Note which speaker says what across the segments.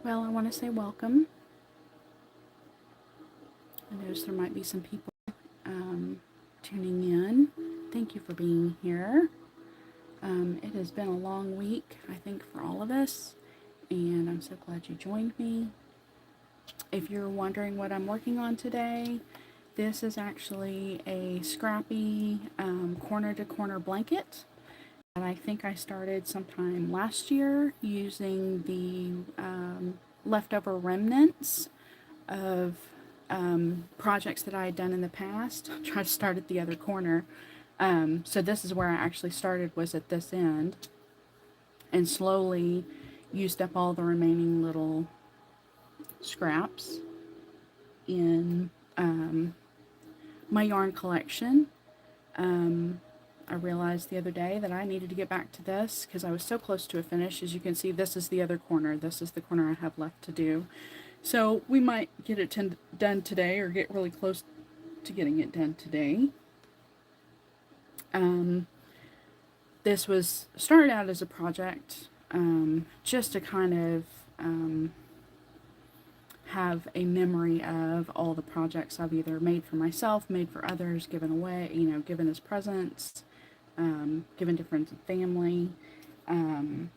Speaker 1: Well, I want to say welcome. I notice there might be some people tuning in. Thank you for being here. It has been a long week, I think, for all of us, and I'm so glad you joined me. If you're wondering what I'm working on today, this is actually a scrappy corner to corner blanket that I think I started sometime last year using the leftover remnants of projects that I had done in the past. I tried to start at the other corner. So this is where I actually started, was at this end, and slowly used up all the remaining little scraps in my yarn collection. I realized the other day that I needed to get back to this because I was so close to a finish. As you can see, this is the other corner. This is the corner I have left to do. So we might get it done today, or get really close to getting it done today. This was started out as a project just to kind of have a memory of all the projects I've either made for myself, made for others, given away, given as presents, given to friends and family, in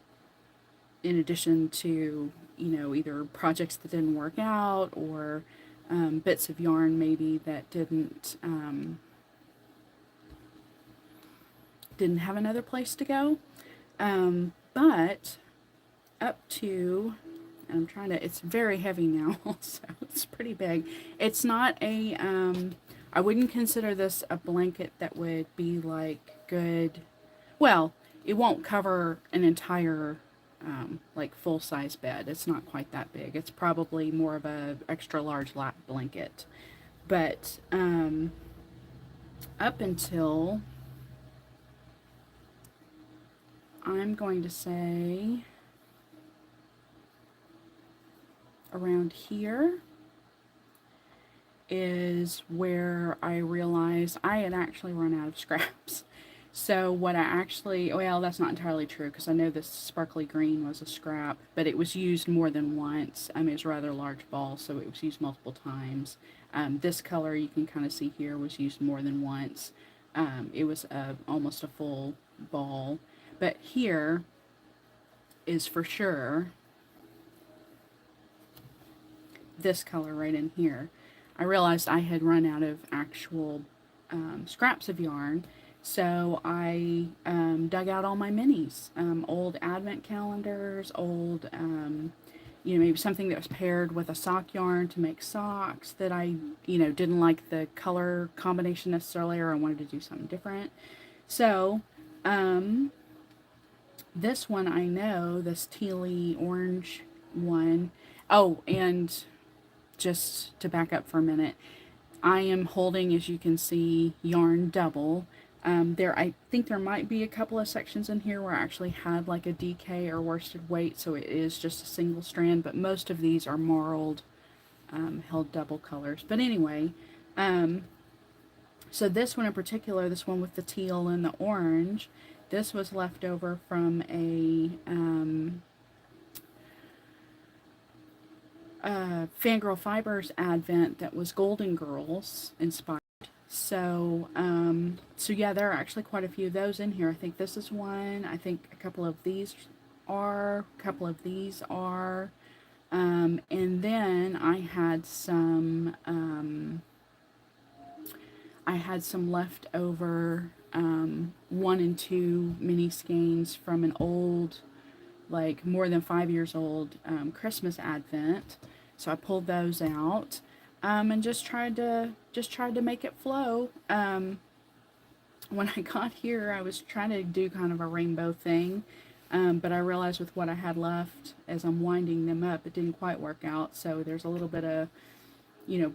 Speaker 1: addition to, either projects that didn't work out, or bits of yarn maybe that didn't have another place to go. But up to, I'm trying to, it's very heavy now, so it's pretty big. It's not a, I wouldn't consider this a blanket that would be like good, well, it won't cover an entire, like full size bed. It's not quite that big. It's probably more of a extra large lap blanket. But, up until, I'm going to say, around here is where I realized I had actually run out of scraps. So what I actually, well, that's not entirely true, because I know this sparkly green was a scrap, but it was used more than once. I mean, it's a rather large ball, so it was used multiple times. This color you can kind of see here was used more than once. It was almost a full ball. But here is for sure this color right in here. I realized I had run out of actual scraps of yarn, so I dug out all my minis, old advent calendars, old, maybe something that was paired with a sock yarn to make socks that I, didn't like the color combination necessarily, or I wanted to do something different. So, this one I know, this tealy orange one. Oh, and just to back up for a minute, I am holding, as you can see, yarn double. I think there might be a couple of sections in here where I actually had like a DK or worsted weight, so it is just a single strand, but most of these are marled, held double colors. But anyway, so this one in particular, this one with the teal and the orange, this was left over from a Fangirl Fibers advent that was Golden Girls inspired. So yeah, there are actually quite a few of those in here. I think this is one. I think a couple of these are. A couple of these are. And then I had some leftover 1 and 2 mini skeins from an old, like more than 5 years old Christmas advent. So I pulled those out, and just tried to make it flow. When I got here, I was trying to do kind of a rainbow thing, but I realized with what I had left, as I'm winding them up, it didn't quite work out. So there's a little bit of,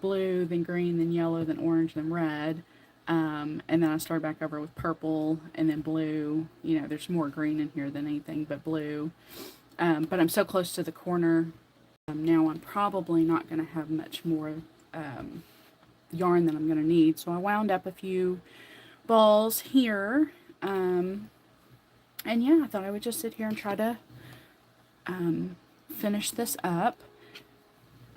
Speaker 1: blue, then green, then yellow, then orange, then red. And then I started back over with purple and then blue. There's more green in here than anything but blue. But I'm so close to the corner now, I'm probably not going to have much more yarn than I'm going to need. So I wound up a few balls here. And yeah, I thought I would just sit here and try to finish this up,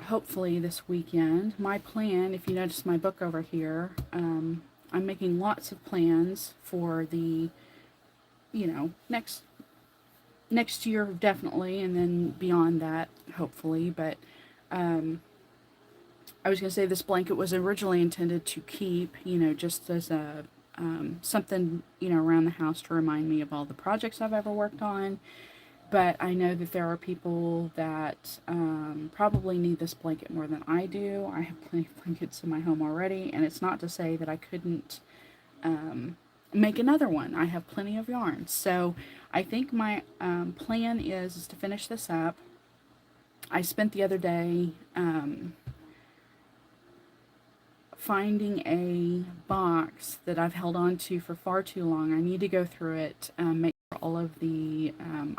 Speaker 1: hopefully this weekend. My plan, if you notice my book over here, I'm making lots of plans for the, next year definitely, and then beyond that, hopefully. But I was going to say this blanket was originally intended to keep, just as a something, around the house to remind me of all the projects I've ever worked on. But I know that there are people that probably need this blanket more than I do. I have plenty of blankets in my home already, and it's not to say that I couldn't make another one. I have plenty of yarn. So I think my plan is to finish this up. I spent the other day finding a box that I've held on to for far too long. I need to go through it, make sure all of the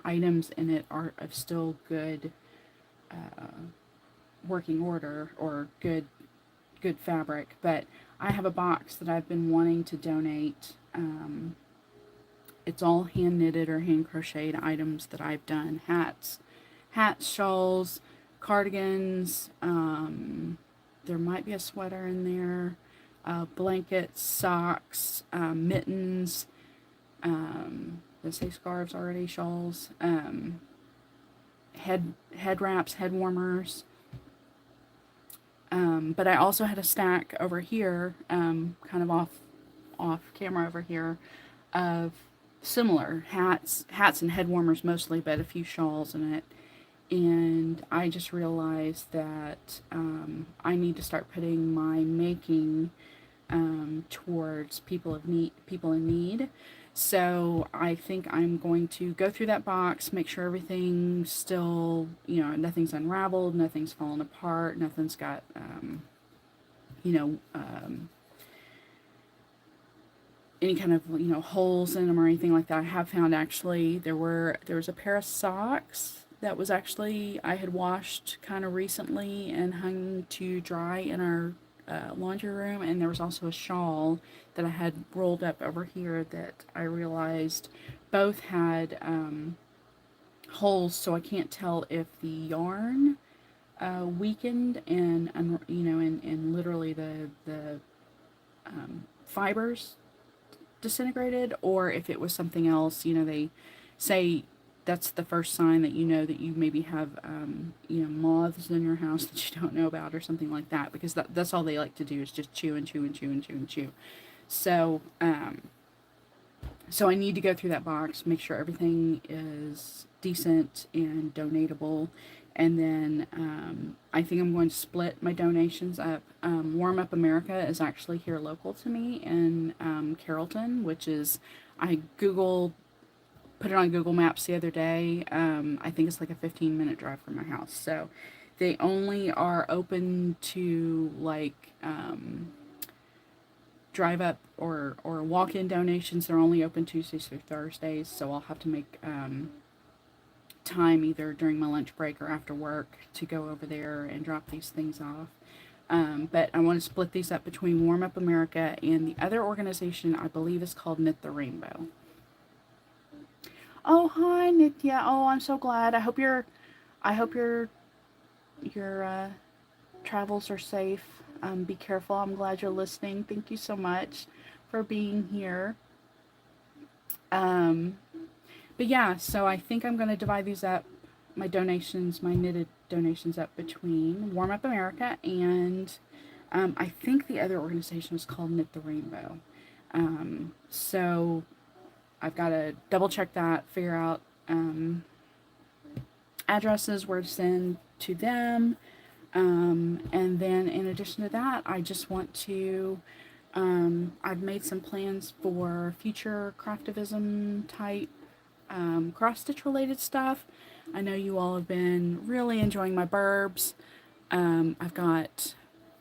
Speaker 1: items in it are of still good working order, or good fabric. But I have a box that I've been wanting to donate. It's all hand knitted or hand crocheted items that I've done. Hats, shawls, cardigans, there might be a sweater in there, blankets, socks, mittens, let's say scarves already, shawls, head wraps, head warmers. But I also had a stack over here, kind of off camera over here, of similar hats and head warmers mostly, but a few shawls in it. And I just realized that I need to start putting my making towards people in need. So I think I'm going to go through that box, make sure everything's still, nothing's unraveled, nothing's fallen apart, nothing's got, any kind of, holes in them or anything like that. I have found actually there was a pair of socks that was actually, I had washed kind of recently and hung to dry in our laundry room, and there was also a shawl that I had rolled up over here that I realized both had holes, so I can't tell if the yarn weakened and literally the fibers disintegrated, or if it was something else. They say that's the first sign that that you maybe have moths in your house that you don't know about, or something like that, because that's all they like to do is just chew and chew and chew and chew and chew. So so I need to go through that box, make sure everything is decent and donatable, and then I think I'm going to split my donations up. Warm Up America is actually here local to me in Carrollton, which is, I put it on Google Maps the other day. I think it's like a 15-minute drive from my house. So they only are open to drive up or walk-in donations. They're only open Tuesdays through Thursdays. So I'll have to make time either during my lunch break or after work to go over there and drop these things off. But I want to split these up between Warm Up America and the other organization, I believe is called Knit the Rainbow. Oh, hi, Nitya. Oh, I'm so glad. I hope your travels are safe. Be careful. I'm glad you're listening. Thank you so much for being here. But yeah, so I think I'm going to divide these up, my knitted donations up between Warm Up America and I think the other organization is called Knit the Rainbow. So I've got to double check that, figure out addresses where to send to them. And then in addition to that, I just want to, I've made some plans for future craftivism type cross-stitch related stuff. I know you all have been really enjoying my burbs. I've got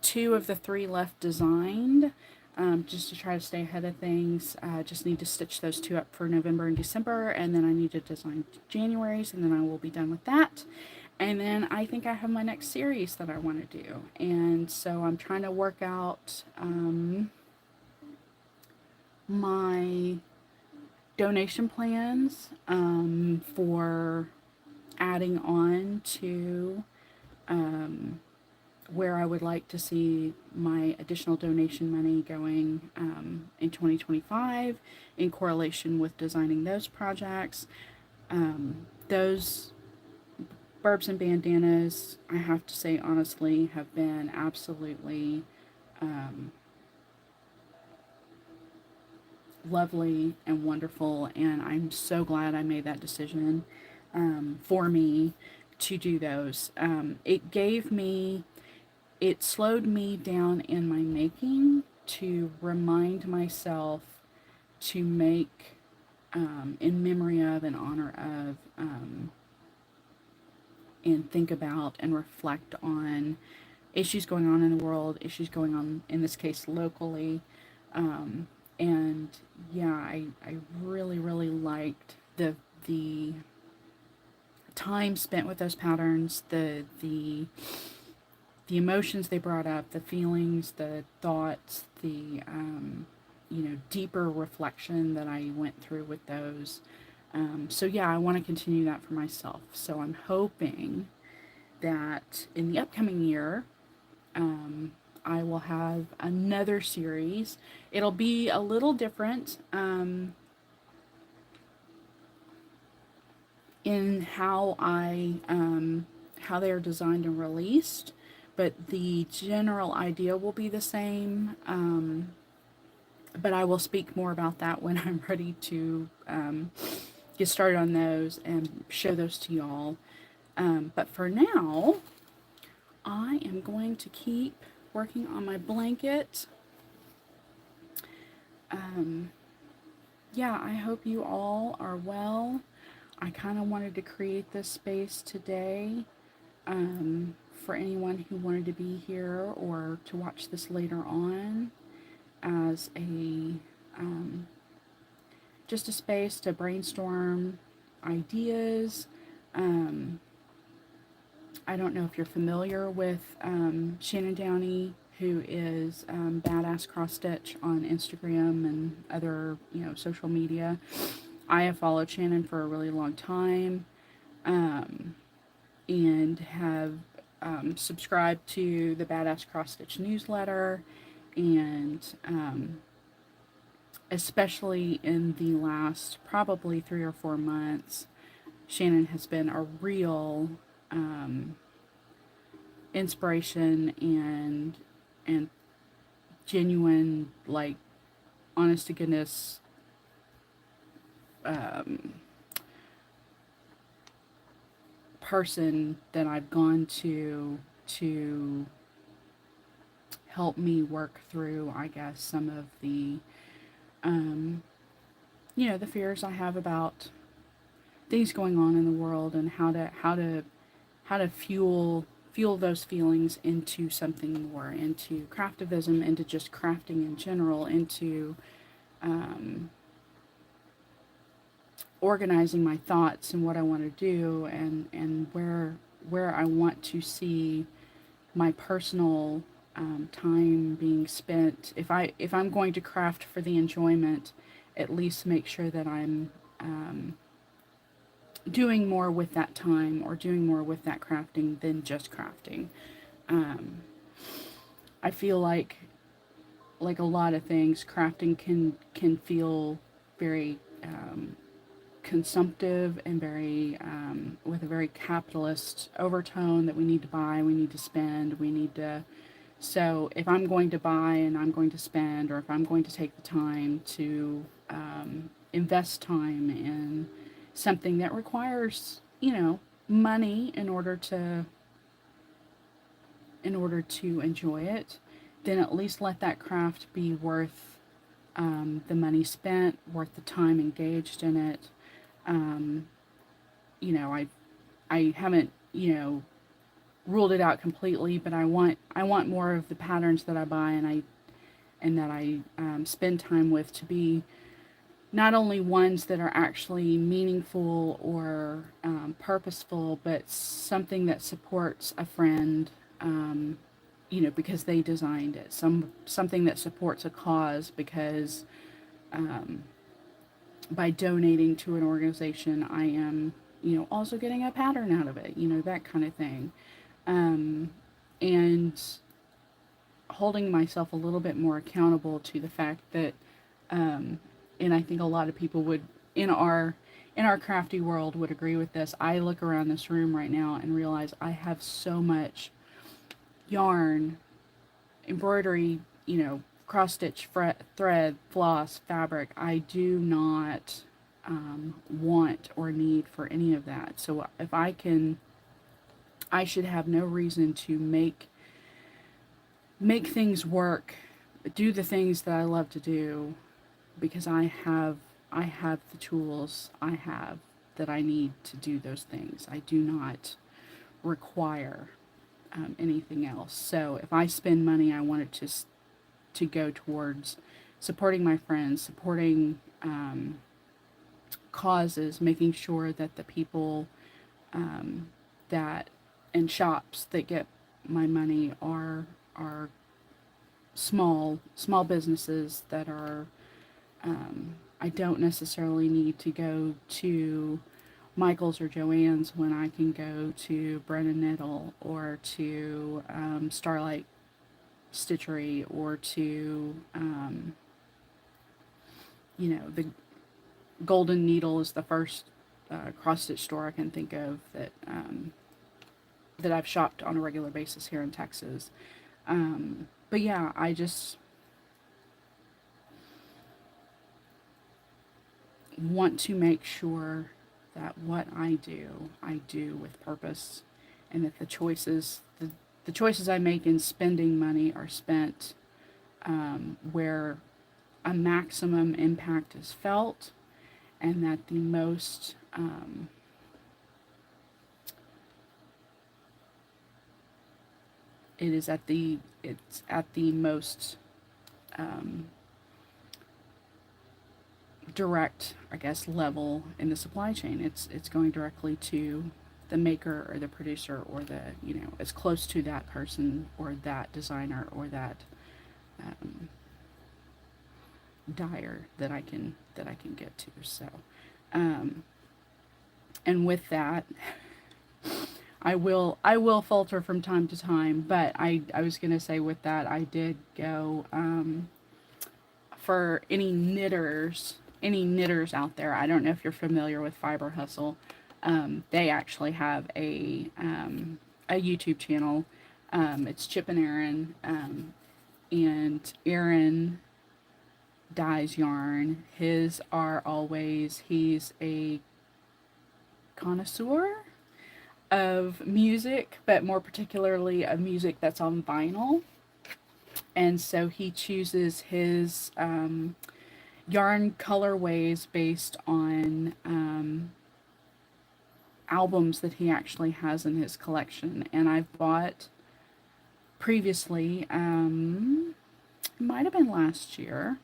Speaker 1: 2 of the 3 left designed. Just to try to stay ahead of things. Just need to stitch those 2 up for November and December, and then I need to design January's, and then I will be done with that. And then I think I have my next series that I want to do, and so I'm trying to work out my donation plans for adding on to where I would like to see my additional donation money going in 2025 in correlation with designing those projects. Those Burbs and Bandanas, I have to say honestly, have been absolutely lovely and wonderful, and I'm so glad I made that decision for me to do those. It slowed me down in my making to remind myself to make in memory of, in honor of, and think about and reflect on issues going on in the world, issues going on, in this case, locally. And yeah, I really, really liked the time spent with those patterns, the emotions they brought up, the feelings, the thoughts, the deeper reflection that I went through with those. So yeah, I want to continue that for myself. So I'm hoping that in the upcoming year, I will have another series. It'll be a little different in how they are designed and released, but the general idea will be the same. But I will speak more about that when I'm ready to get started on those and show those to y'all. But for now, I am going to keep working on my blanket. Yeah, I hope you all are well. I kind of wanted to create this space today for anyone who wanted to be here or to watch this later on as just a space to brainstorm ideas. I don't know if you're familiar with Shannon Downey, who is Badass Cross Stitch on Instagram and other social media. I have followed Shannon for a really long time, and have subscribed to the Badass Cross Stitch newsletter, and especially in the last probably 3 or 4 months, Shannon has been a real inspiration and genuine, like, honest to goodness person that I've gone to help me work through, I guess, some of the the fears I have about things going on in the world, and how to fuel those feelings into something more, into craftivism, into just crafting in general, into organizing my thoughts and what I want to do, and where I want to see my personal time being spent. If I'm going to craft for the enjoyment, at least make sure that I'm doing more with that time, or doing more with that crafting than just crafting. I feel like a lot of things, crafting can feel very consumptive and very with a very capitalist overtone, that we need to buy, we need to spend, we need to. So if I'm going to buy and I'm going to spend, or if I'm going to take the time to invest time in something that requires money in order to enjoy it, then at least let that craft be worth the money spent, worth the time engaged in it. I haven't ruled it out completely, but I want more of the patterns that I buy and that I spend time with to be not only ones that are actually meaningful or purposeful, but something that supports a friend, because they designed it. Something that supports a cause, because by donating to an organization, I am also getting a pattern out of it, that kind of thing. And holding myself a little bit more accountable to the fact that, and I think a lot of people would in our crafty world would agree with this. I look around this room right now and realize I have so much yarn, embroidery, cross stitch, thread, floss, fabric. I do not want or need for any of that. So if I should have no reason to make things work, do the things that I love to do, because I have the tools I have that I need to do those things. I do not require anything else. So if I spend money, I want it to go towards supporting my friends, supporting causes, making sure that the people that and shops that get my money are small businesses that are I don't necessarily need to go to Michael's or Joann's when I can go to Brennan Knittle or to Starlight Stitchery or to the Golden Needle is the first cross stitch store I can think of that I've shopped on a regular basis here in Texas. But yeah, I just want to make sure that what I do with purpose, and that the choices I make in spending money are spent where a maximum impact is felt, and that the most it's at the most direct, I guess, level in the supply chain. It's going directly to the maker or the producer or the as close to that person or that designer or that um, dyer that I can get to. So, and with that, I will falter from time to time, but I was gonna say with that I did go for any knitters out there. I don't know if you're familiar with Fiber Hustle. They actually have a YouTube channel. It's Chip and Aaron, and Aaron dyes yarn. He's a connoisseur of music, but more particularly of music that's on vinyl. And so he chooses his yarn colorways based on albums that he actually has in his collection. And I've bought previously, it might have been last year,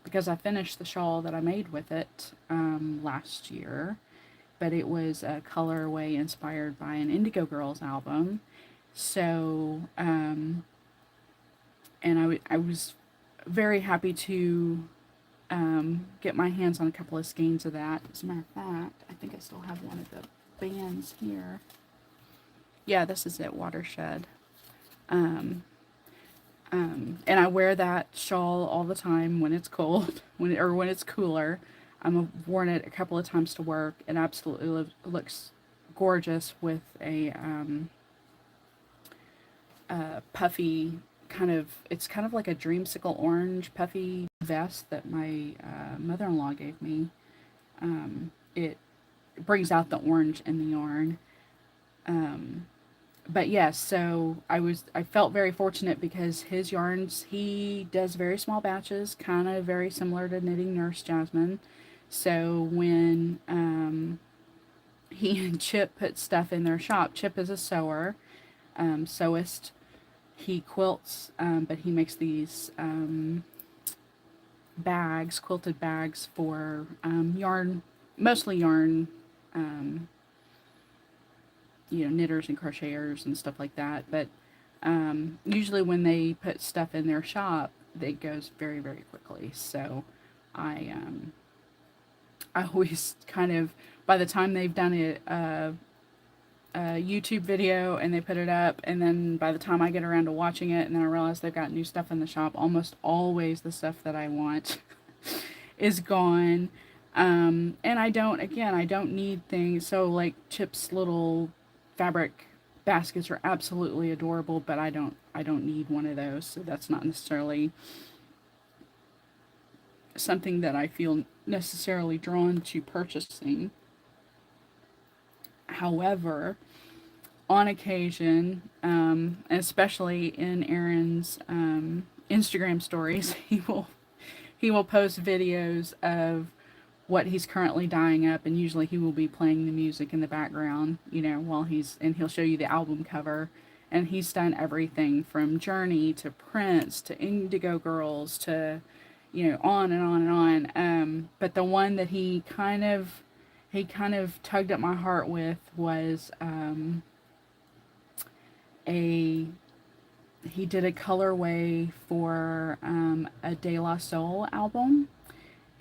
Speaker 1: because I finished the shawl that I made with it last year, but it was a colorway inspired by an Indigo Girls album. So, and I was very happy to get my hands on a couple of skeins of that. As a matter of fact, I think I still have one of the bands here. Yeah, this is it, Watershed. Um, and I wear that shawl all the time when it's cold, when it's cooler. I've worn it a couple of times to work. It absolutely looks gorgeous with a puffy it's kind of like a dreamsicle orange puffy vest that my mother-in-law gave me. It brings out the orange in the yarn. But yes, so I felt very fortunate because his yarns, he does very small batches, kind of very similar to Knitting Nurse Jasmine. So when he and Chip put stuff in their shop, Chip is a sewer, sewist. He quilts, but he makes these quilted bags for yarn, mostly yarn, knitters and crocheters and stuff like that. But usually when they put stuff in their shop, it goes very, very quickly. So I I always kind of, by the time they've done a YouTube video and they put it up, and then by the time I get around to watching it, and then I realize they've got new stuff in the shop, almost always the stuff that I want is gone. And I don't need things. So like Chip's little fabric baskets are absolutely adorable, but I don't need one of those. So that's not necessarily something that I feel necessarily drawn to purchasing. However, on occasion, especially in Aaron's Instagram stories, he will post videos of what he's currently dyeing up, and usually he will be playing the music in the background, while he'll show you the album cover. And he's done everything from Journey to Prince to Indigo Girls to, on and on and on. But the one that he kind of tugged at my heart with was a he did a colorway for a De La Soul album,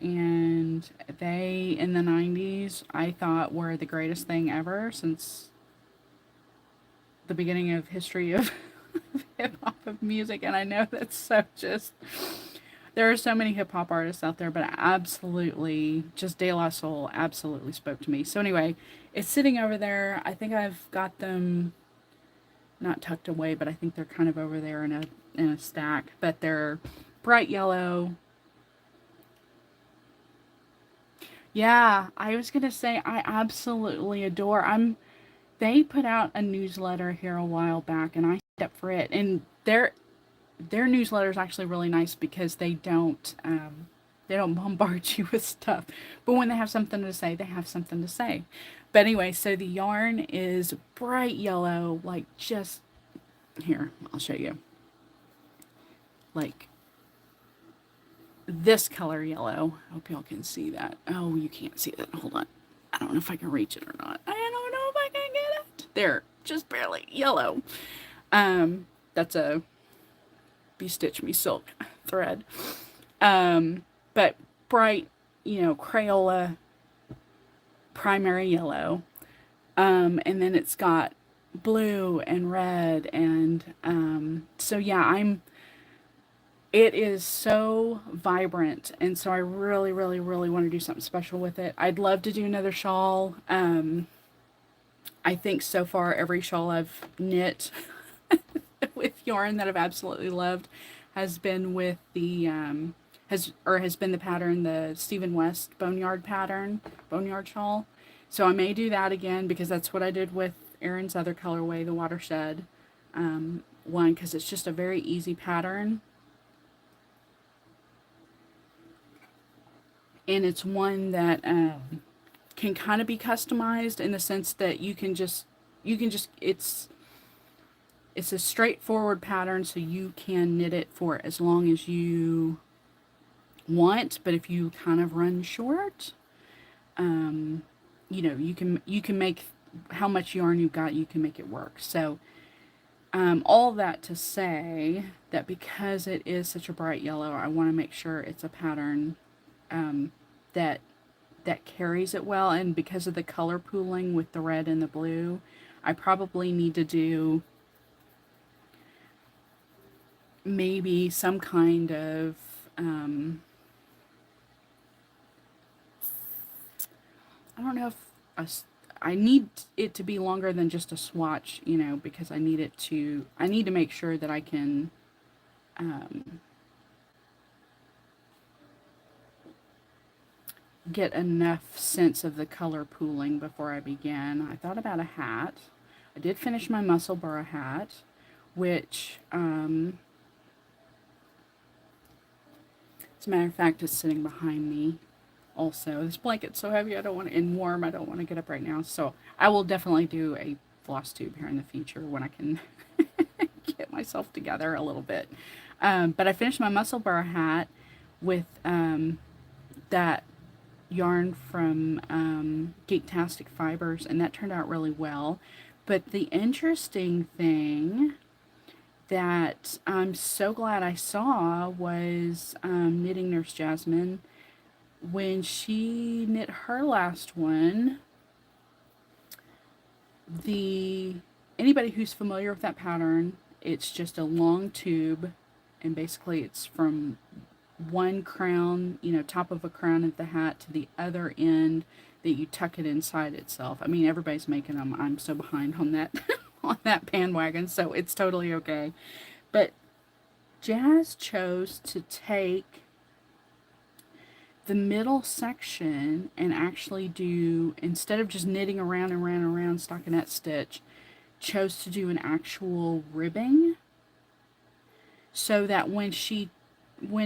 Speaker 1: and they in the 90s I thought were the greatest thing ever since the beginning of history of hip hop of music. And I know that's so just, there are so many hip hop artists out there, but absolutely just De La Soul absolutely spoke to me. So anyway, it's sitting over there. I think I've got them not tucked away, but I think they're kind of over there in a stack. But they're bright yellow. Yeah, I was gonna say I absolutely adore. They put out a newsletter here a while back, and I signed up for it. And their newsletter is actually really nice because they don't bombard you with stuff. But when they have something to say, they have something to say. But anyway, so the yarn is bright yellow, like just here. I'll show you. Like this color yellow. I hope y'all can see that. Oh, you can't see that. Hold on. I don't know if I can reach it or not. I don't know if I can get it. There, just barely yellow. That's a Be Stitch Me Silk thread. But bright, Crayola primary yellow. And then it's got blue and red, and so yeah, it is so vibrant, and so I really, really, really want to do something special with it. I'd love to do another shawl. I think so far every shawl I've knit with yarn that I've absolutely loved has been with the has been the pattern, the Stephen West boneyard shawl. So I may do that again because that's what I did with Aaron's other colorway, the Watershed one, because it's just a very easy pattern. And it's one that can kind of be customized in the sense that it's a straightforward pattern, so you can knit it for as long as you want. But if you kind of run short, you can make how much yarn you've got, you can make it work. So all that to say that because it is such a bright yellow, I want to make sure it's a pattern that carries it well. And because of the color pooling with the red and the blue, I probably need to do maybe some kind of I don't know if I need it to be longer than just a swatch, because I need to make sure that I can get enough sense of the color pooling before I begin. I thought about a hat. I did finish my Musselburgh hat, which, as a matter of fact, is sitting behind me. Also, this blanket's so heavy, and warm, I don't want to get up right now. So I will definitely do a floss tube here in the future when I can get myself together a little bit. But I finished my Musselburgh hat with that yarn from Geektastic Fibers, and that turned out really well. But the interesting thing that I'm so glad I saw was Knitting Nurse Jasmine when she knit her last one, the anybody who's familiar with that pattern, it's just a long tube, and basically it's from one crown, top of a crown of the hat to the other end that you tuck it inside itself. I mean, everybody's making them. I'm so behind on that on that bandwagon, so it's totally okay. But Jazz chose to take the middle section and actually do, instead of just knitting around and around and around stockinette stitch, chose to do an actual ribbing, so that when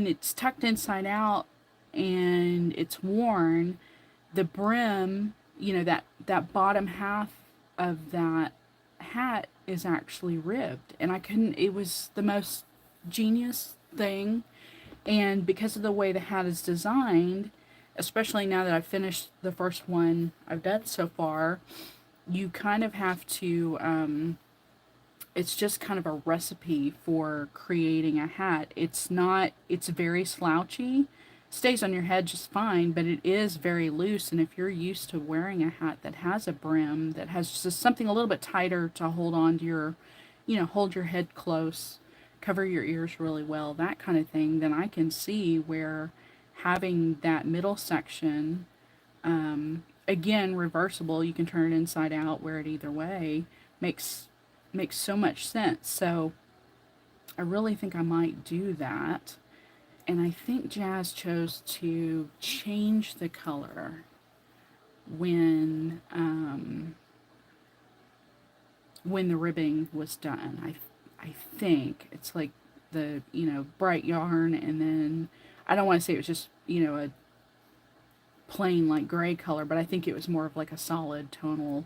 Speaker 1: it's tucked inside out and it's worn, the brim, that bottom half of that hat is actually ribbed. And it was the most genius thing. And because of the way the hat is designed, especially now that I've finished the first one I've done so far, you kind of have to, it's just kind of a recipe for creating a hat. It's very slouchy, stays on your head just fine, but it is very loose. And if you're used to wearing a hat that has a brim, that has just something a little bit tighter to hold on to hold your head close, cover your ears really well, that kind of thing, then I can see where having that middle section, again, reversible, you can turn it inside out, wear it either way, makes so much sense. So I really think I might do that. And I think Jazz chose to change the color when the ribbing was done. I think it's like the bright yarn, and then I don't want to say it was just a plain like gray color, but I think it was more of like a solid tonal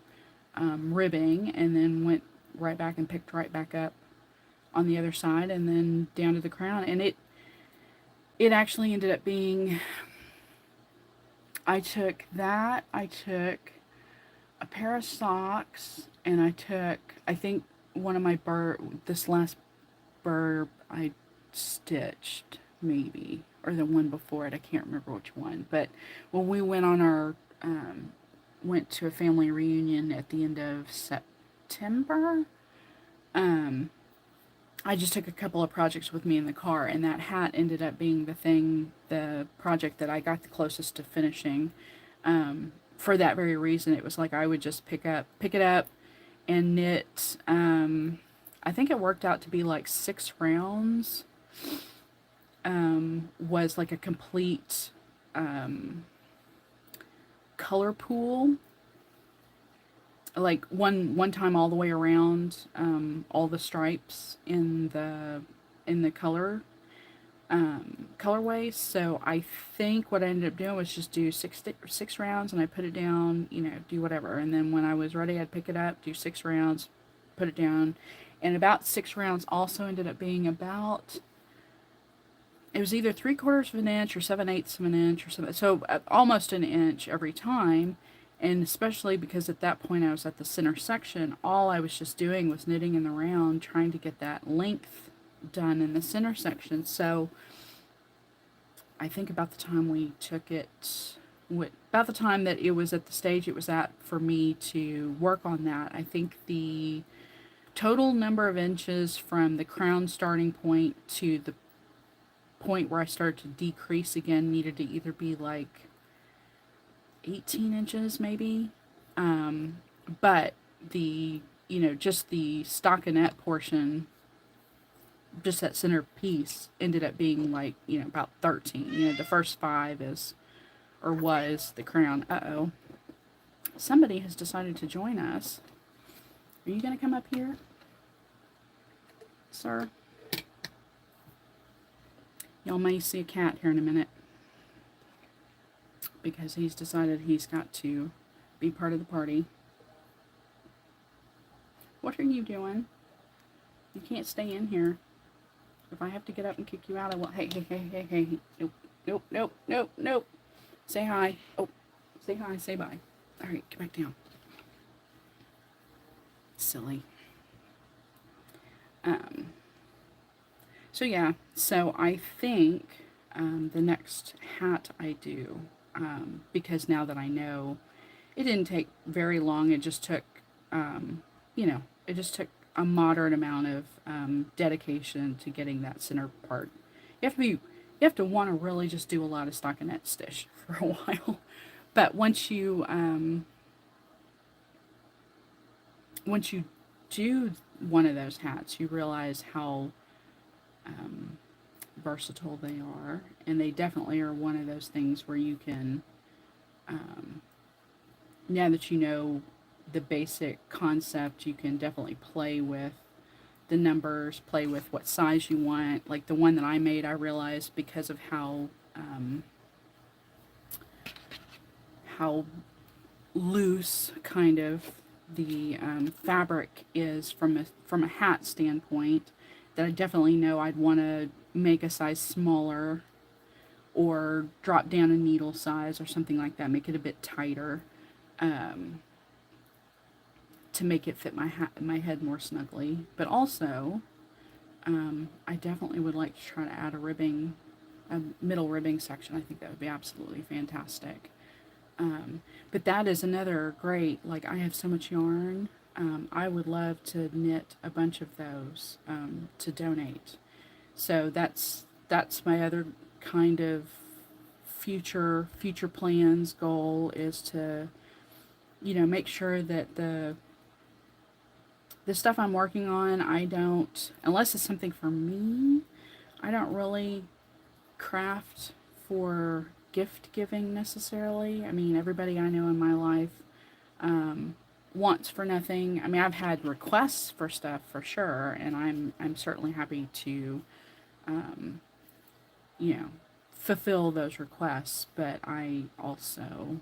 Speaker 1: ribbing, and then went right back and picked right back up on the other side, and then down to the crown. And it actually ended up being, I took a pair of socks, and I think one of my this last burr I stitched, maybe, or the one before it, I can't remember which one. But when we went on went to a family reunion at the end of September, I just took a couple of projects with me in the car, and that hat ended up being the project that I got the closest to finishing. For that very reason, it was like I would just pick it up and knit. I think it worked out to be like 6 rounds. Was like a complete color pool, like one time all the way around, all the stripes in the colorway. So I think what I ended up doing was just do 6 rounds, and I put it down, do whatever, and then when I was ready, I'd pick it up, do 6 rounds, put it down. And about 6 rounds also ended up being about, it was either 3/4 of an inch or 7/8 of an inch or something, so almost an inch every time. And especially because at that point I was at the center section, all I was just doing was knitting in the round, trying to get that length done in the center section. So I think about the time we took it, about the time that it was at the stage it was at for me to work on that, I think the total number of inches from the crown starting point to the point where I started to decrease again needed to either be like 18 inches maybe. But the, just the stockinette portion, just that center piece, ended up being like, about 13. The first 5 was the crown. Uh-oh. Somebody has decided to join us. Are you going to come up here, sir? Y'all may see a cat here in a minute, because he's decided he's got to be part of the party. What are you doing? You can't stay in here. If I have to get up and kick you out, I will. Hey. Nope. Say hi. Oh, say hi, say bye. All right, get back down. Silly. So yeah, so I think the next hat I do because now that I know, it didn't take very long. It just took, you know, it just took a moderate amount of dedication to getting that center part. You have to be, you have to want to really just do a lot of stockinette stitch for a while. But once you do one of those hats, you realize how versatile they are, and they definitely are one of those things where you can, now that you know the basic concept, you can definitely play with the numbers, play with what size you want. Like the one that I made, I realized because of how loose kind of the fabric is from a hat standpoint, that I definitely know I'd want to make a size smaller or drop down a needle size or something like that, make it a bit tighter, to make it fit my head more snugly. But also, I definitely would like to try to add a middle ribbing section. I think that would be absolutely fantastic. But that is another great, like, I have so much yarn. I would love to knit a bunch of those to donate. So that's my other kind of future plans goal, is to, make sure that the stuff I'm working on, I don't, unless it's something for me, I don't really craft for gift giving necessarily. I mean, everybody I know in my life wants for nothing. I mean, I've had requests for stuff for sure, and I'm certainly happy to, you know, fulfill those requests. But I also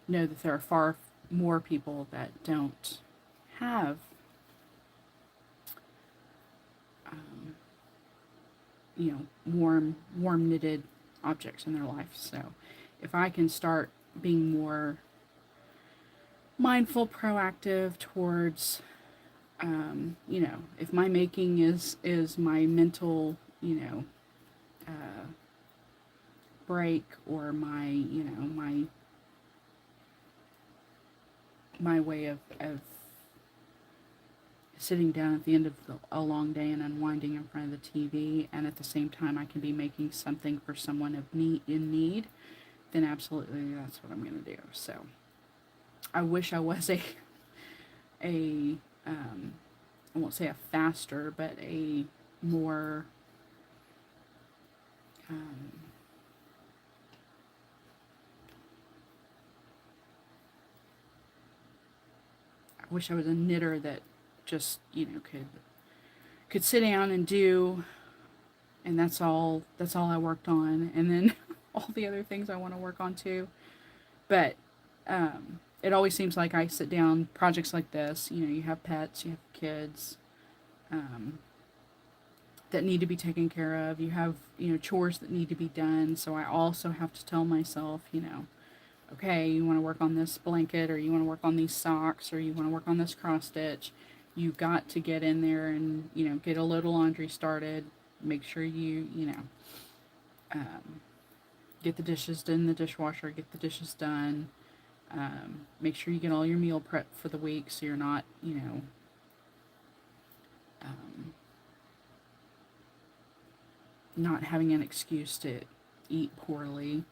Speaker 1: know that there are far more people that don't have, warm knitted objects in their life. So if I can start being more mindful, proactive towards, if my making is my mental, break, or my way of sitting down at the end of a long day and unwinding in front of the TV, and at the same time I can be making something for someone in need, then absolutely that's what I'm going to do. So I wish I was a I won't say a faster, but a more I wish I was a knitter that just could sit down and do, and that's all I worked on, and then all the other things I want to work on too. But it always seems like I sit down projects like this. You have pets, you have kids that need to be taken care of. You have chores that need to be done. So I also have to tell myself, okay, you want to work on this blanket, or you want to work on these socks, or you want to work on this cross stitch. You got to get in there and get a load of laundry started. Make sure get the dishes in the dishwasher, get the dishes done. Make sure you get all your meal prep for the week, so you're not not having an excuse to eat poorly.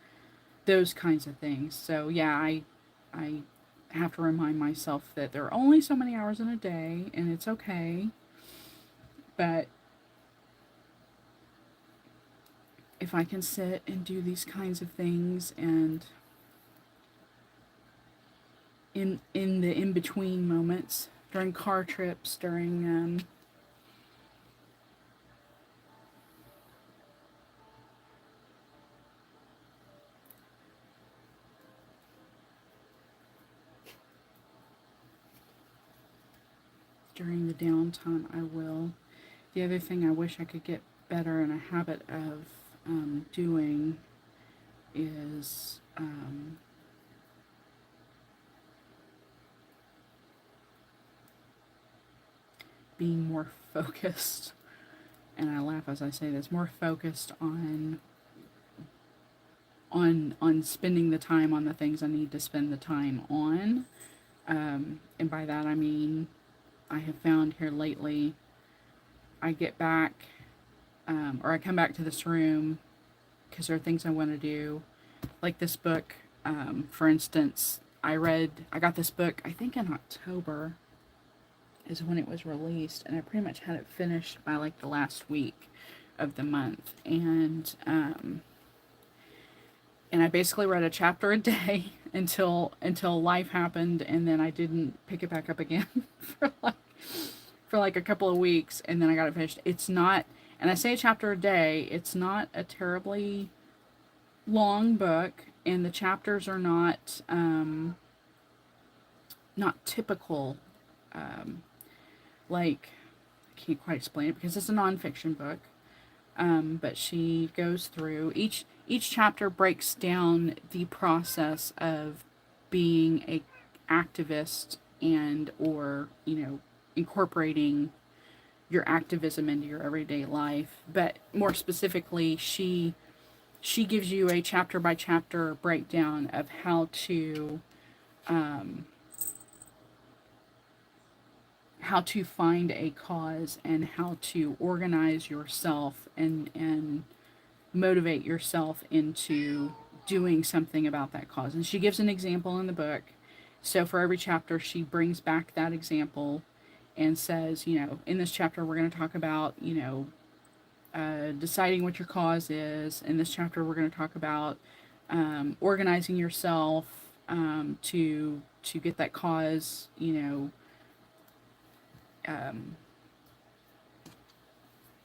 Speaker 1: Those kinds of things. So yeah, I have to remind myself that there are only so many hours in a day, and it's okay. But if I can sit and do these kinds of things, and in the in between moments, during car trips, during the downtime, I will. The other thing I wish I could get better in a habit of doing is being more focused. And I laugh as I say this, more focused on spending the time on the things I need to spend the time on. And by that I mean, I have found here lately, I get back, or I come back to this room because there are things I want to do. Like this book, for instance, I got this book, I think in October is when it was released, and I pretty much had it finished by like the last week of the month. And I basically read a chapter a day until life happened, and then I didn't pick it back up again for like a couple of weeks, and then I got it finished. It's not, and I say a chapter a day, it's not a terribly long book, and the chapters are not typical, like, I can't quite explain it because it's a nonfiction book. But she goes through each chapter, breaks down the process of being a activist, and or incorporating your activism into your everyday life. But more specifically, she gives you a chapter by chapter breakdown of how to find a cause and how to organize yourself and motivate yourself into doing something about that cause. And she gives an example in the book. So for every chapter, she brings back that example and says, in this chapter, we're going to talk about, deciding what your cause is. In this chapter, we're going to talk about organizing yourself to get that cause,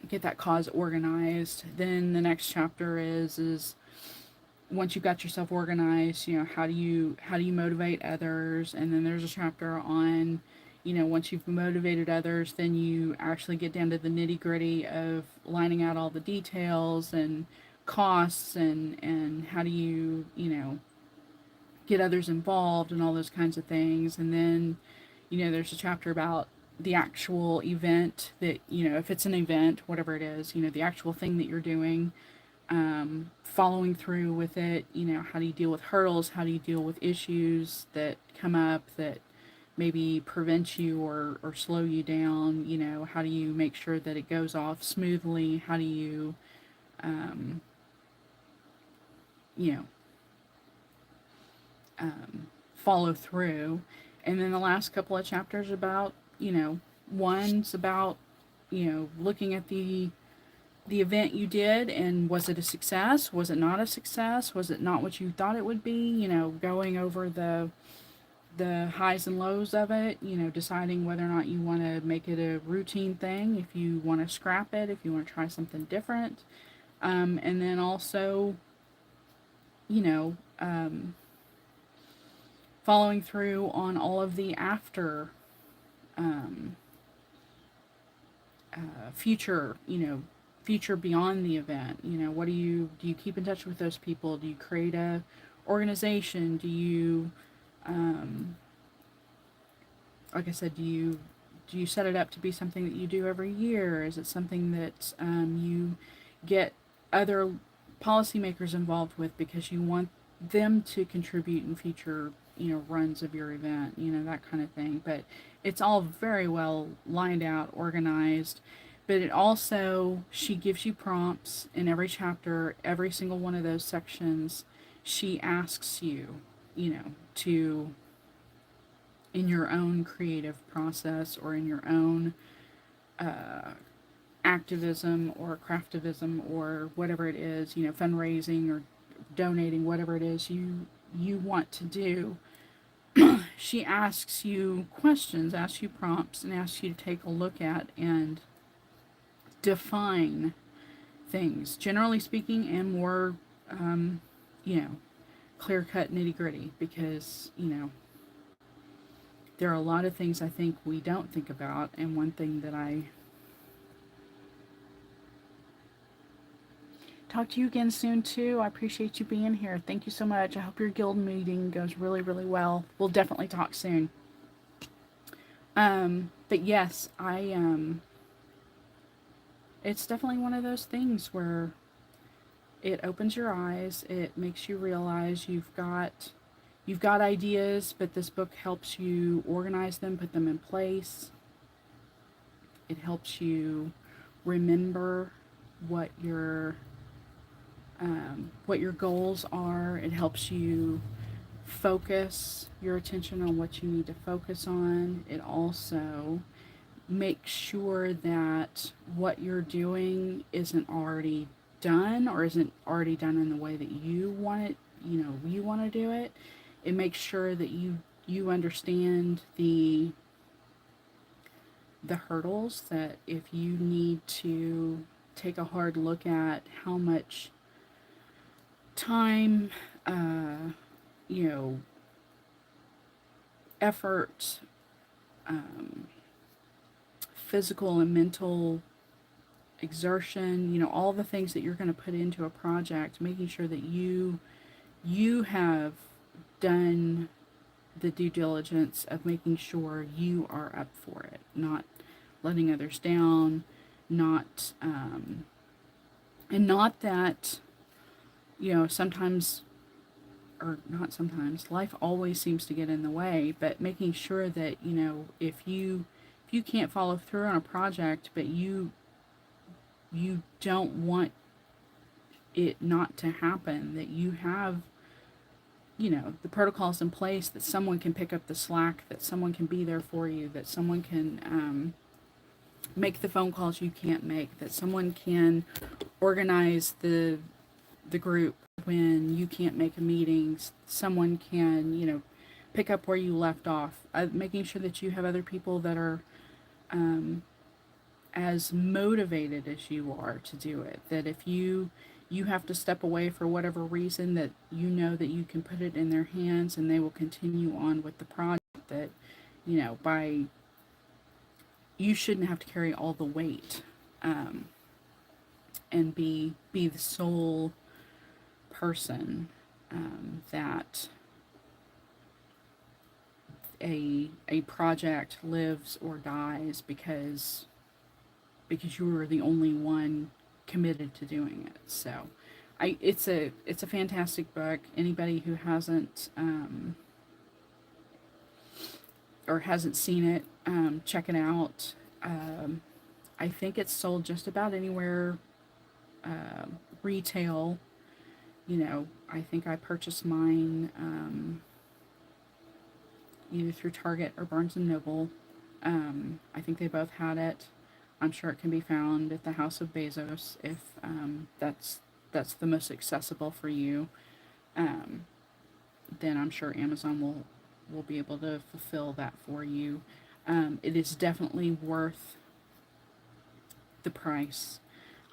Speaker 1: get that cause organized. Then the next chapter is once you've got yourself organized, how do you motivate others? And then there's a chapter on, once you've motivated others, then you actually get down to the nitty gritty of lining out all the details and costs, and how do you, get others involved and all those kinds of things. And then, there's a chapter about the actual event that, if it's an event, whatever it is, the actual thing that you're doing, following through with it, how do you deal with hurdles? How do you deal with issues that come up that maybe prevent you or slow you down? How do you make sure that it goes off smoothly? How do you, you know, follow through? And then the last couple of chapters about, one's about, looking at the event you did, and was it a success? Was it not a success? Was it not what you thought it would be? Going over the highs and lows of it, deciding whether or not you want to make it a routine thing, if you want to scrap it, if you want to try something different. And then also, you know, following through on all of the after future, future beyond the event. What do you keep in touch with those people? Do you create a organization? Do you, like I said, do you set it up to be something that you do every year? Is it something that you get other policymakers involved with because you want them to contribute in future, runs of your event, that kind of thing. But it's all very well lined out, organized. But it also, she gives you prompts in every chapter, every single one of those sections. She asks you, to, in your own creative process or in your own activism or craftivism or whatever it is, fundraising or donating, whatever it is you want to do. She asks you questions, asks you prompts, and asks you to take a look at and define things, generally speaking, and more, clear-cut, nitty-gritty, because, there are a lot of things I think we don't think about, and one thing that I talk to you again soon too. I appreciate you being here. Thank you so much. I hope your guild meeting goes really, really well. We'll definitely talk soon. But yes, it's definitely one of those things where it opens your eyes. It makes you realize you've got ideas, but this book helps you organize them, put them in place. It helps you remember what your goals are. It helps you focus your attention on what you need to focus on. It also makes sure that what you're doing isn't already done or isn't already done in the way that you want it, you want to do it. It makes sure that you understand the hurdles, that if you need to take a hard look at how much time, you know, effort, um, physical and mental exertion, all the things that you're going to put into a project, making sure that you have done the due diligence of making sure you are up for it, not letting others down, not and not that, sometimes, or not sometimes, life always seems to get in the way, but making sure that, if you can't follow through on a project, but you don't want it not to happen, that you have, the protocols in place, that someone can pick up the slack, that someone can be there for you, that someone can make the phone calls you can't make, that someone can organize the group when you can't make a meeting, someone can, pick up where you left off, making sure that you have other people that are as motivated as you are to do it, that if you have to step away for whatever reason, that that you can put it in their hands and they will continue on with the project, that by you shouldn't have to carry all the weight, and be the sole person, that a project lives or dies because you were the only one committed to doing it. So, it's a fantastic book. Anybody who hasn't or hasn't seen it, check it out. I think it's sold just about anywhere, retail. I think I purchased mine, either through Target or Barnes and Noble. I think they both had it. I'm sure it can be found at the House of Bezos if that's the most accessible for you. Um, then I'm sure Amazon will be able to fulfill that for you. It is definitely worth the price.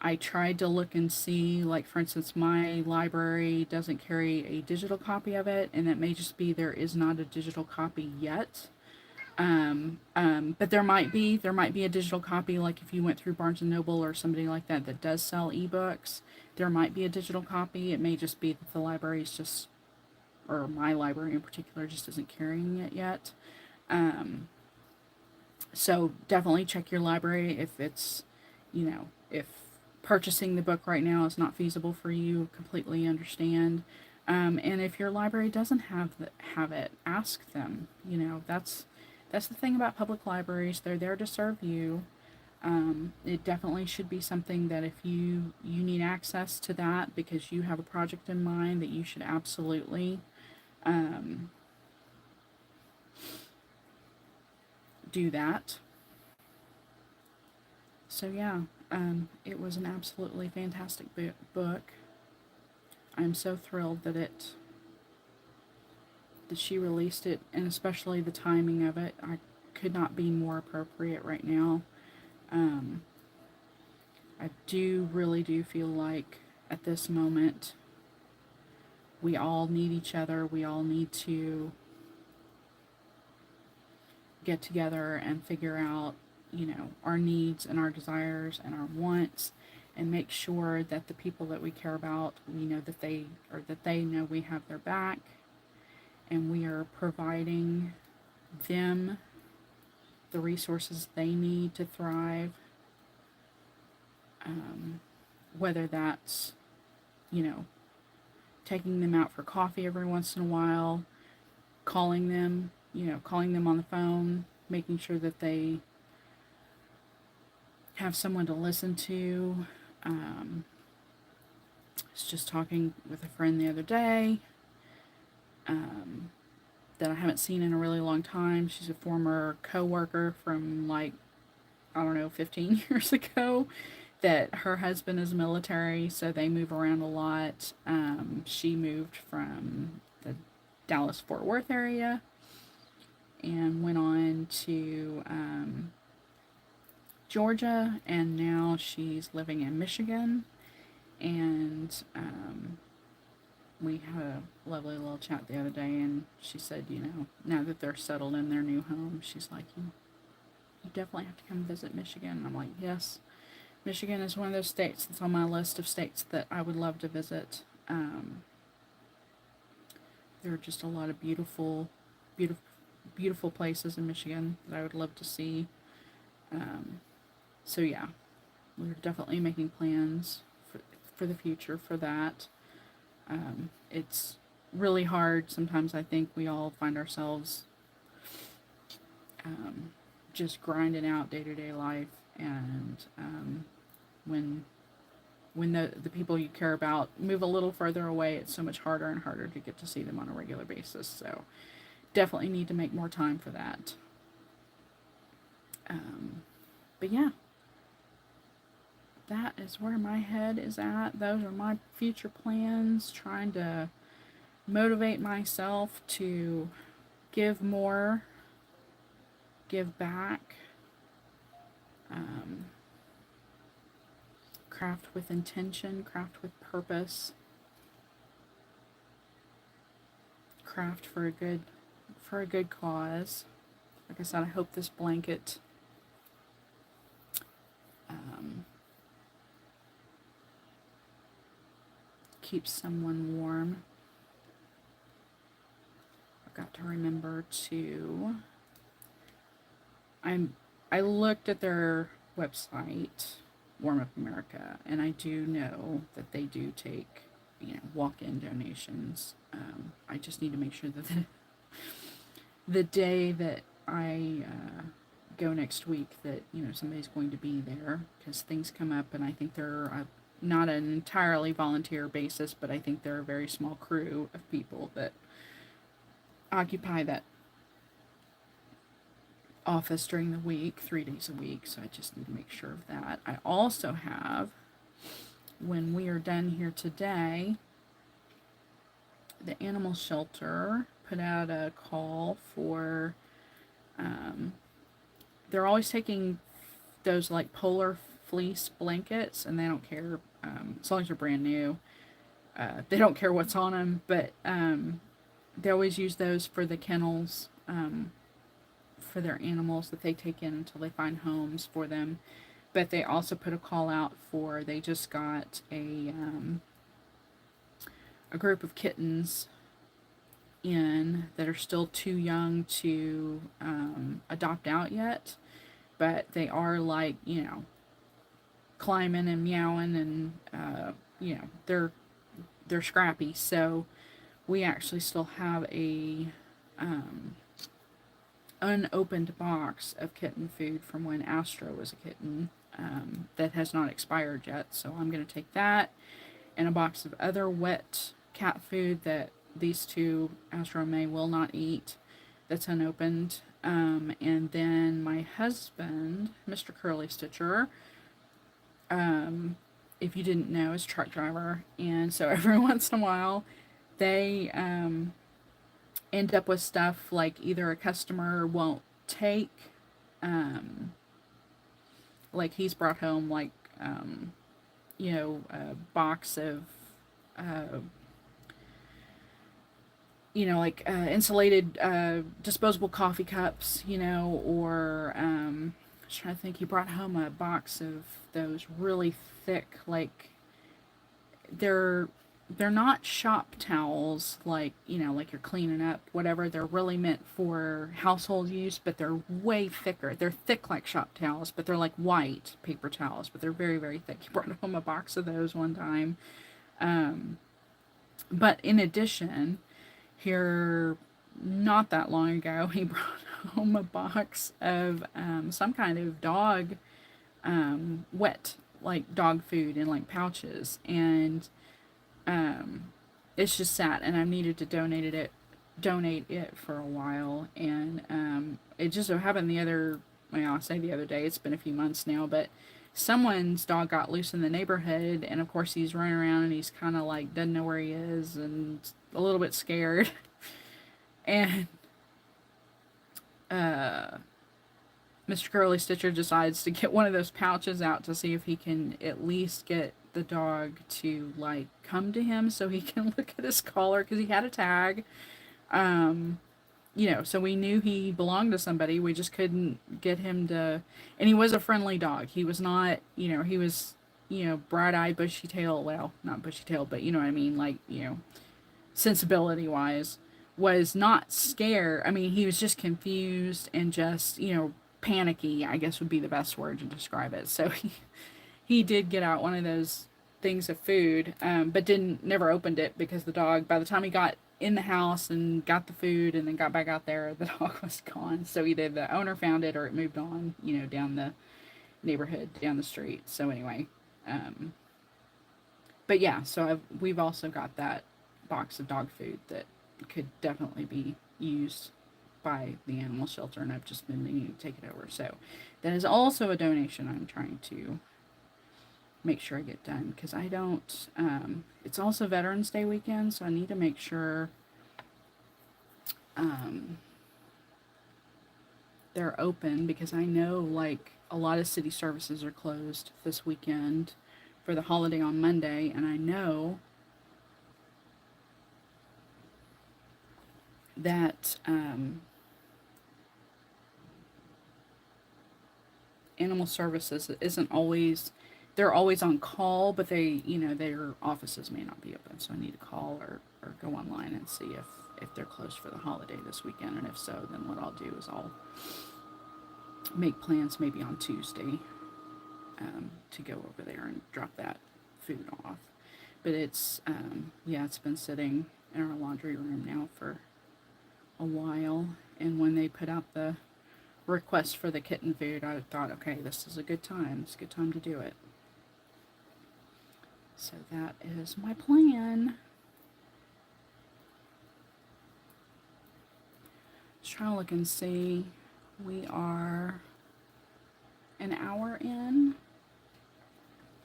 Speaker 1: I tried to look and see, like, for instance, my library doesn't carry a digital copy of it, and it may just be there is not a digital copy yet. But there might be a digital copy, like if you went through Barnes and Noble or somebody like that that does sell ebooks, there might be a digital copy. It may just be that the library's just, or my library in particular, just isn't carrying it yet. Um, so definitely check your library if if purchasing the book right now is not feasible for you. Completely understand. And if your library doesn't have it, ask them. That's the thing about public libraries. They're there to serve you. It definitely should be something that if you need access to that because you have a project in mind, that you should absolutely um, do that. So yeah, it was an absolutely fantastic book. I'm so thrilled that she released it, and especially the timing of it. I could not be more appropriate right now. Um, I really do feel like at this moment we all need each other. We all need to get together and figure out, our needs and our desires and our wants, and make sure that the people that we care about, we know that they know we have their back, and we are providing them the resources they need to thrive, whether that's you know, taking them out for coffee every once in a while, calling them, calling them on the phone, making sure that they have someone to listen to. I was just talking with a friend the other day that I haven't seen in a really long time. She's a former coworker from like, I don't know, 15 years ago. That her husband is military, so they move around a lot. She moved from the Dallas Fort Worth area and went on to Georgia, and now she's living in Michigan. And we had a lovely little chat the other day, and she said, now that they're settled in their new home, she's like, you definitely have to come visit Michigan. And I'm like, yes, Michigan is one of those states that's on my list of states that I would love to visit. There are just a lot of beautiful, beautiful, beautiful places in Michigan that I would love to see. So yeah, we're definitely making plans for the future for that. It's really hard. Sometimes I think we all find ourselves just grinding out day-to-day life, and when the people you care about move a little further away, it's so much harder and harder to get to see them on a regular basis. So definitely need to make more time for that. But yeah, that is where my head is at. Those are my future plans, trying to motivate myself to give more, give back, craft with intention, craft with purpose, craft for a good cause. Like I said, I hope this blanket keeps someone warm. I've got to remember to. I looked at their website, Warm Up America, and I do know that they do take, walk-in donations. I just need to make sure that the day that I go next week that somebody's going to be there, because things come up, and I think they're not an entirely volunteer basis, but I think they're a very small crew of people that occupy that office during the week, 3 days a week, so I just need to make sure of that. I also have, when we are done here today, the animal shelter put out a call for, they're always taking those like polar fleece blankets, and they don't care, as long as they're brand new. They don't care what's on them, but they always use those for the kennels, for their animals that they take in until they find homes for them. But they also put a call out for, they just got a group of kittens in that are still too young to adopt out yet, but they are like, climbing and meowing, and they're scrappy. So we actually still have a unopened box of kitten food from when Astro was a kitten, that has not expired yet. So I'm going to take that and a box of other wet cat food that these two, Astro and May, will not eat, that's unopened. And then my husband, Mr. Curly Stitcher, if you didn't know, is a truck driver, and so every once in a while they end up with stuff like either a customer won't take, like he's brought home like a box of insulated disposable coffee cups, or I was trying to think, he brought home a box of those really thick, like they're not shop towels, like like you're cleaning up whatever. They're really meant for household use, but they're way thicker. They're thick like shop towels, but they're like white paper towels, but they're very, very thick. He brought home a box of those one time. But in addition, here not that long ago, he brought home a box of some kind of dog wet, like dog food in like pouches, and it's just sat, and I've needed to donate it for a while, and it just so happened the other, well, I'll say the other day, it's been a few months now, but someone's dog got loose in the neighborhood, and of course he's running around and he's kind of like doesn't know where he is and a little bit scared, and Mr. Curly Stitcher decides to get one of those pouches out to see if he can at least get the dog to like come to him so he can look at his collar, because he had a tag. So we knew he belonged to somebody. We just couldn't get him to, and he was a friendly dog. He was not, he was, bright eyed, bushy tail. Well, not bushy tail, but you know what I mean, like, sensibility wise, was not scared. I mean, he was just confused and just, panicky, I guess would be the best word to describe it. So he did get out one of those things of food, but never opened it, because the dog, by the time he got in the house and got the food and then got back out there, the dog was gone. So either the owner found it or it moved on, down the neighborhood, down the street. So anyway, but yeah, so we've also got that box of dog food that could definitely be used by the animal shelter, and I've just been meaning to take it over. So that is also a donation I'm trying to make sure I get done, because I don't, it's also Veterans Day weekend, so I need to make sure they're open, because I know like a lot of city services are closed this weekend for the holiday on Monday, and I know that animal services isn't always, they're always on call, but their offices may not be open, so I need to call or go online and see if they're closed for the holiday this weekend, and if so, then what I'll do is I'll make plans maybe on Tuesday to go over there and drop that food off. But it's it's been sitting in our laundry room now for a while, and when they put out the request for the kitten food, I thought, okay, this is a good time. It's a good time to do it. So that is my plan. Let's try to look and see. We are an hour in.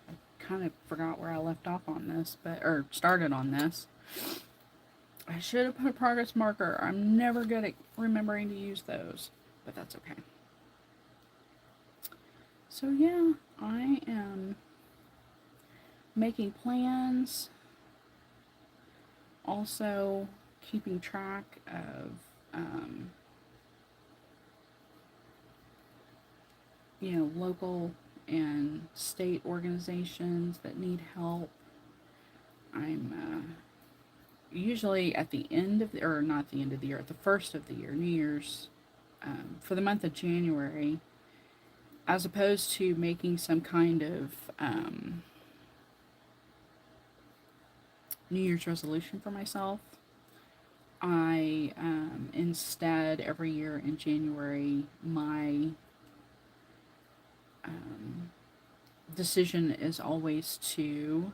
Speaker 1: I kind of forgot where I left off on this, or started on this. I should have put a progress marker. I'm never good at remembering to use those, but that's okay. So yeah, I am making plans, also keeping track of local and state organizations that need help. I'm usually at the end of the, or not the end of the year, at the first of the year, New Year's, for the month of January, as opposed to making some kind of New Year's resolution for myself, I instead, every year in January, my decision is always to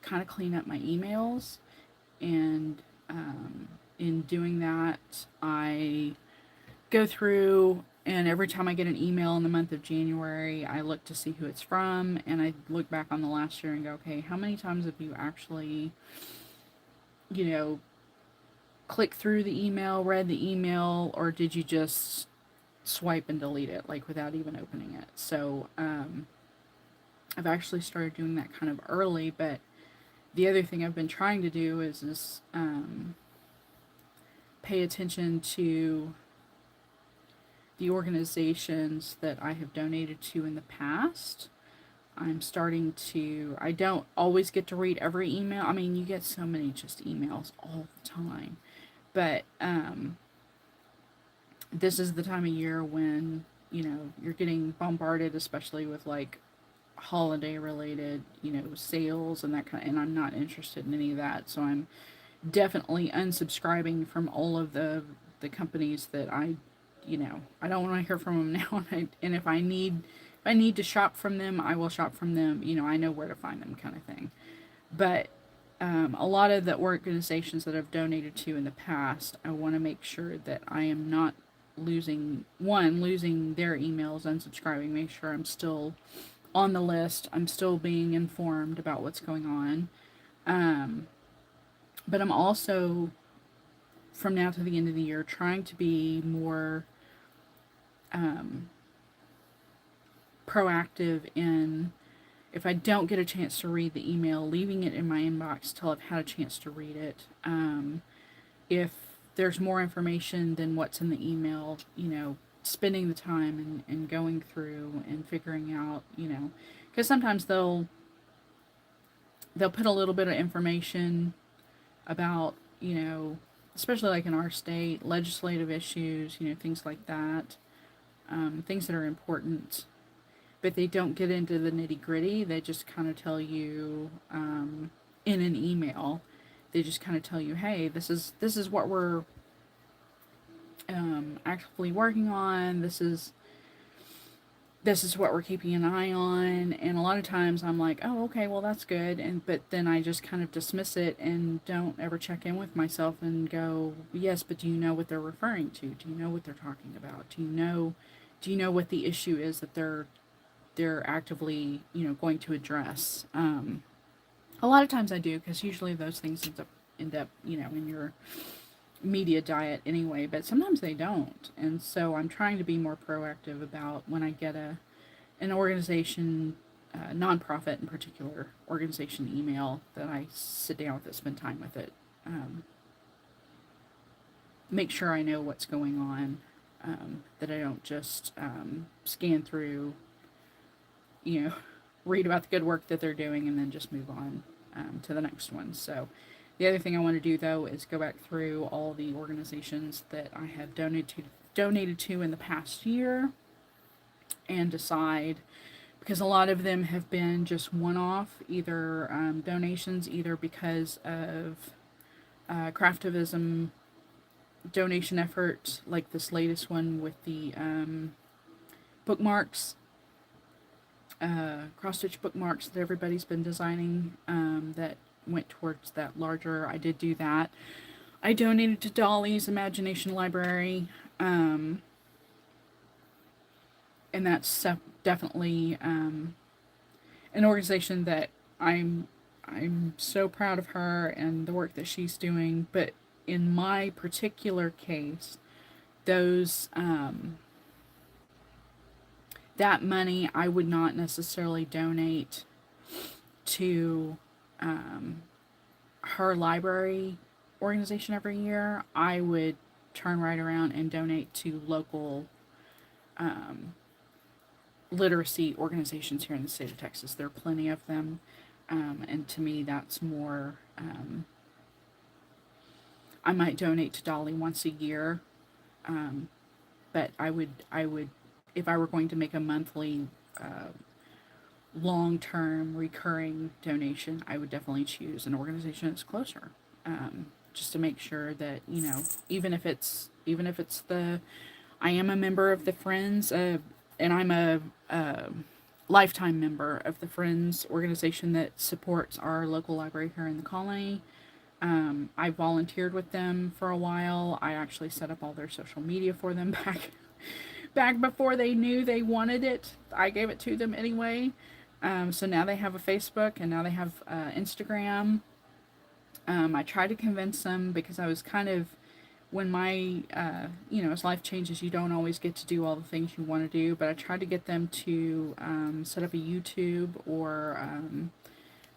Speaker 1: kind of clean up my emails, and in doing that, I go through, and every time I get an email in the month of January, I look to see who it's from, and I look back on the last year and go, okay, how many times have you actually, clicked through the email, read the email, or did you just swipe and delete it, like without even opening it? So I've actually started doing that kind of early, but the other thing I've been trying to do is pay attention to the organizations that I have donated to in the past. I'm starting to, I don't always get to read every email. I mean, you get so many just emails all the time. But this is the time of year when, you're getting bombarded, especially with like holiday related, sales and that kind of, and I'm not interested in any of that. So I'm definitely unsubscribing from all of the companies that I don't want to hear from them now. And if I need to shop from them, I will shop from them. I know where to find them, kind of thing. But a lot of the organizations that I've donated to in the past, I want to make sure that I am not losing their emails, unsubscribing, make sure I'm still on the list, I'm still being informed about what's going on. Um, but I'm also, from now to the end of the year, trying to be more um, proactive in, if I don't get a chance to read the email, leaving it in my inbox till I've had a chance to read it. If there's more information than what's in the email, spending the time and going through and figuring out, because sometimes they'll put a little bit of information about, especially like in our state, legislative issues, things like that, things that are important, but they don't get into the nitty gritty. They just kind of tell you in an email. They just kind of tell you, hey, this is what we're actively working on. This is what we're keeping an eye on. And a lot of times I'm like, oh, okay, well, that's good. But then I just kind of dismiss it and don't ever check in with myself and go, yes, but do you know what they're referring to? Do you know what they're talking about? Do you know what the issue is that they're actively, going to address? A lot of times I do, because usually those things end up, in your media diet anyway, but sometimes they don't. And so I'm trying to be more proactive about when I get an organization, nonprofit in particular, organization email, that I sit down with it, spend time with it, make sure I know what's going on, that I don't just scan through, you know, read about the good work that they're doing and then just move on to the next one. So the other thing I want to do, though, is go back through all the organizations that I have donated to in the past year and decide, because a lot of them have been just one-off, either donations, either because of craftivism donation effort, like this latest one with the bookmarks, cross-stitch bookmarks that everybody's been designing, that went towards that larger. I did do that. I donated to Dolly's Imagination Library, and that's definitely an organization that I'm so proud of her and the work that she's doing. But in my particular case, those that money I would not necessarily donate to her library organization every year. I would turn right around and donate to local literacy organizations here in the state of Texas. There are plenty of them, and to me, that's more. I might donate to Dolly once a year, but I would, if I were going to make a monthly, long-term, recurring donation, I would definitely choose an organization that's closer, just to make sure that, even if it's I am a member of the Friends, and I'm a lifetime member of the Friends organization that supports our local library here in the colony. I volunteered with them for a while. I actually set up all their social media for them back before they knew they wanted it. I gave it to them anyway. So now they have a Facebook, and now they have Instagram. I tried to convince them, because I was kind of, when my, as life changes, you don't always get to do all the things you want to do, but I tried to get them to set up a YouTube, or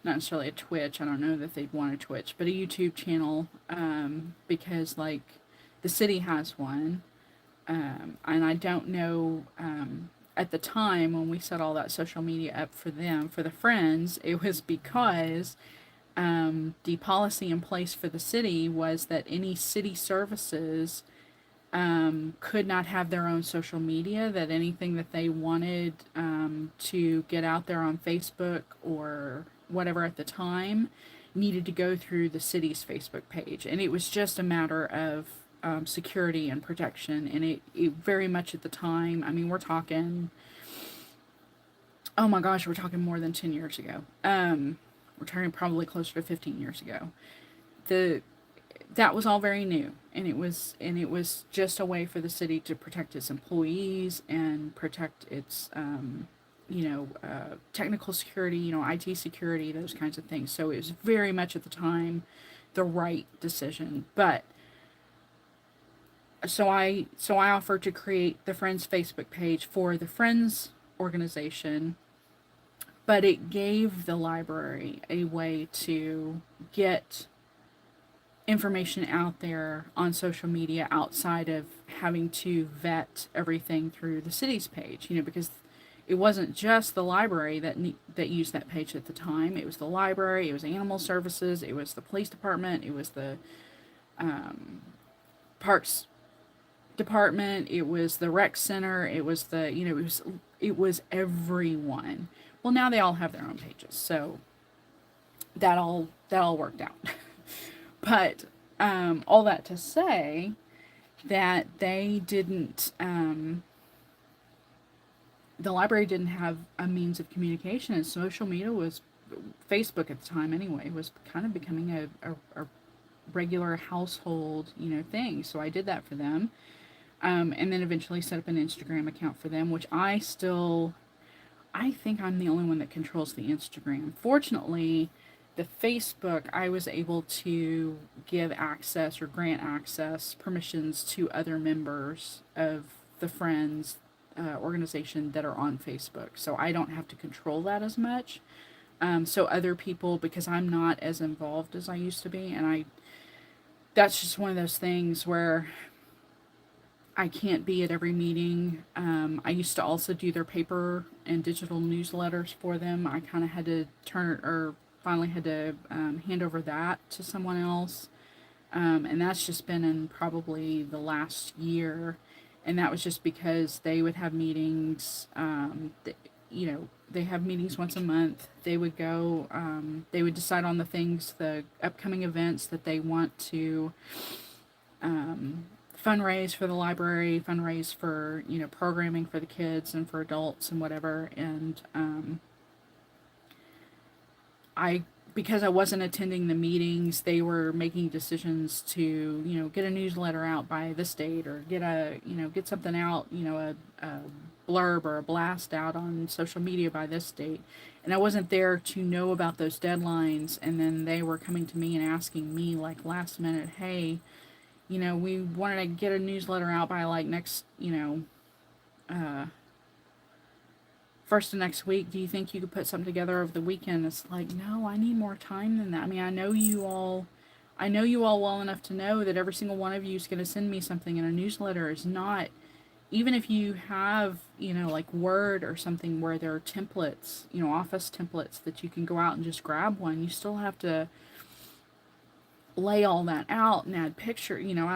Speaker 1: not necessarily a Twitch. I don't know that they'd want a Twitch, but a YouTube channel, because, like, the city has one, and I don't know, at the time when we set all that social media up for them, for the Friends, it was because the policy in place for the city was that any city services could not have their own social media, that anything that they wanted to get out there on Facebook or whatever at the time needed to go through the city's Facebook page. And it was just a matter of security and protection. And it very much at the time, I mean, we're talking, oh my gosh, we're talking more than 10 years ago. We're talking probably closer to 15 years ago. The that was all very new, and it was just a way for the city to protect its employees and protect its technical security, IT security, those kinds of things. So it was very much at the time the right decision. But so I offered to create the Friends Facebook page for the Friends organization, but it gave the library a way to get information out there on social media outside of having to vet everything through the city's page, because it wasn't just the library that used that page at the time. It was the library, it was animal services, it was the police department, it was the parks department, it was the rec center, it was it was everyone. Well, now they all have their own pages, so that all worked out. But all that to say that the library didn't have a means of communication, and social media was, Facebook at the time anyway, was kind of becoming a regular household, thing. So I did that for them. And then eventually set up an Instagram account for them, which I think I'm the only one that controls the Instagram. Fortunately, the Facebook, I was able to give access or grant access permissions to other members of the Friends organization that are on Facebook. So I don't have to control that as much. So other people, because I'm not as involved as I used to be, and that's just one of those things where I can't be at every meeting. I used to also do their paper and digital newsletters for them. I kind of had to finally had to hand over that to someone else. And that's just been in probably the last year. And that was just because they would have meetings, they have meetings once a month. They would go, they would decide on the upcoming events that they want to fundraise for the library, fundraise for, programming for the kids and for adults and whatever. And because I wasn't attending the meetings, they were making decisions to, get a newsletter out by this date, or get something out, a blurb or a blast out on social media by this date. And I wasn't there to know about those deadlines. And then they were coming to me and asking me like last minute, hey, we wanted to get a newsletter out by like next, first of next week. Do you think you could put something together over the weekend? It's like, no, I need more time than that. I mean, I know you all well enough to know that every single one of you is going to send me something, and a newsletter is not, even if you have, like Word or something where there are templates, Office templates that you can go out and just grab one, you still have to lay all that out and add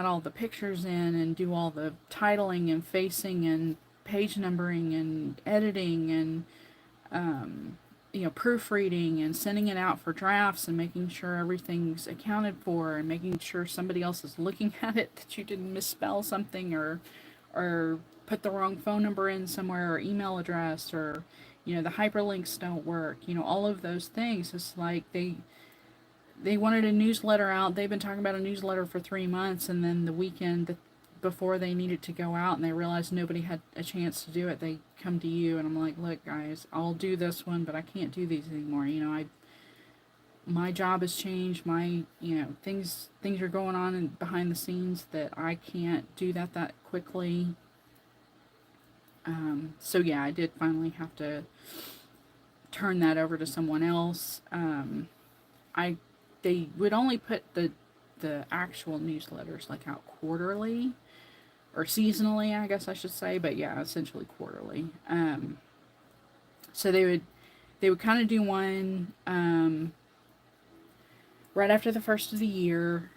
Speaker 1: all the pictures in and do all the titling and facing and page numbering and editing and proofreading and sending it out for drafts and making sure everything's accounted for and making sure somebody else is looking at it, that you didn't misspell something or put the wrong phone number in somewhere or email address, or the hyperlinks don't work, all of those things. It's like they wanted a newsletter out. They've been talking about a newsletter for 3 months, and then the weekend before they needed to go out and they realized nobody had a chance to do it, they come to you, and I'm like, look guys, I'll do this one, but I can't do these anymore. My job has changed. My, things are going on behind the scenes that I can't do that quickly. So yeah, I did finally have to turn that over to someone else. They would only put the actual newsletters like out quarterly or seasonally, I guess I should say, but yeah, essentially quarterly. So they would kind of do one right after the first of the year.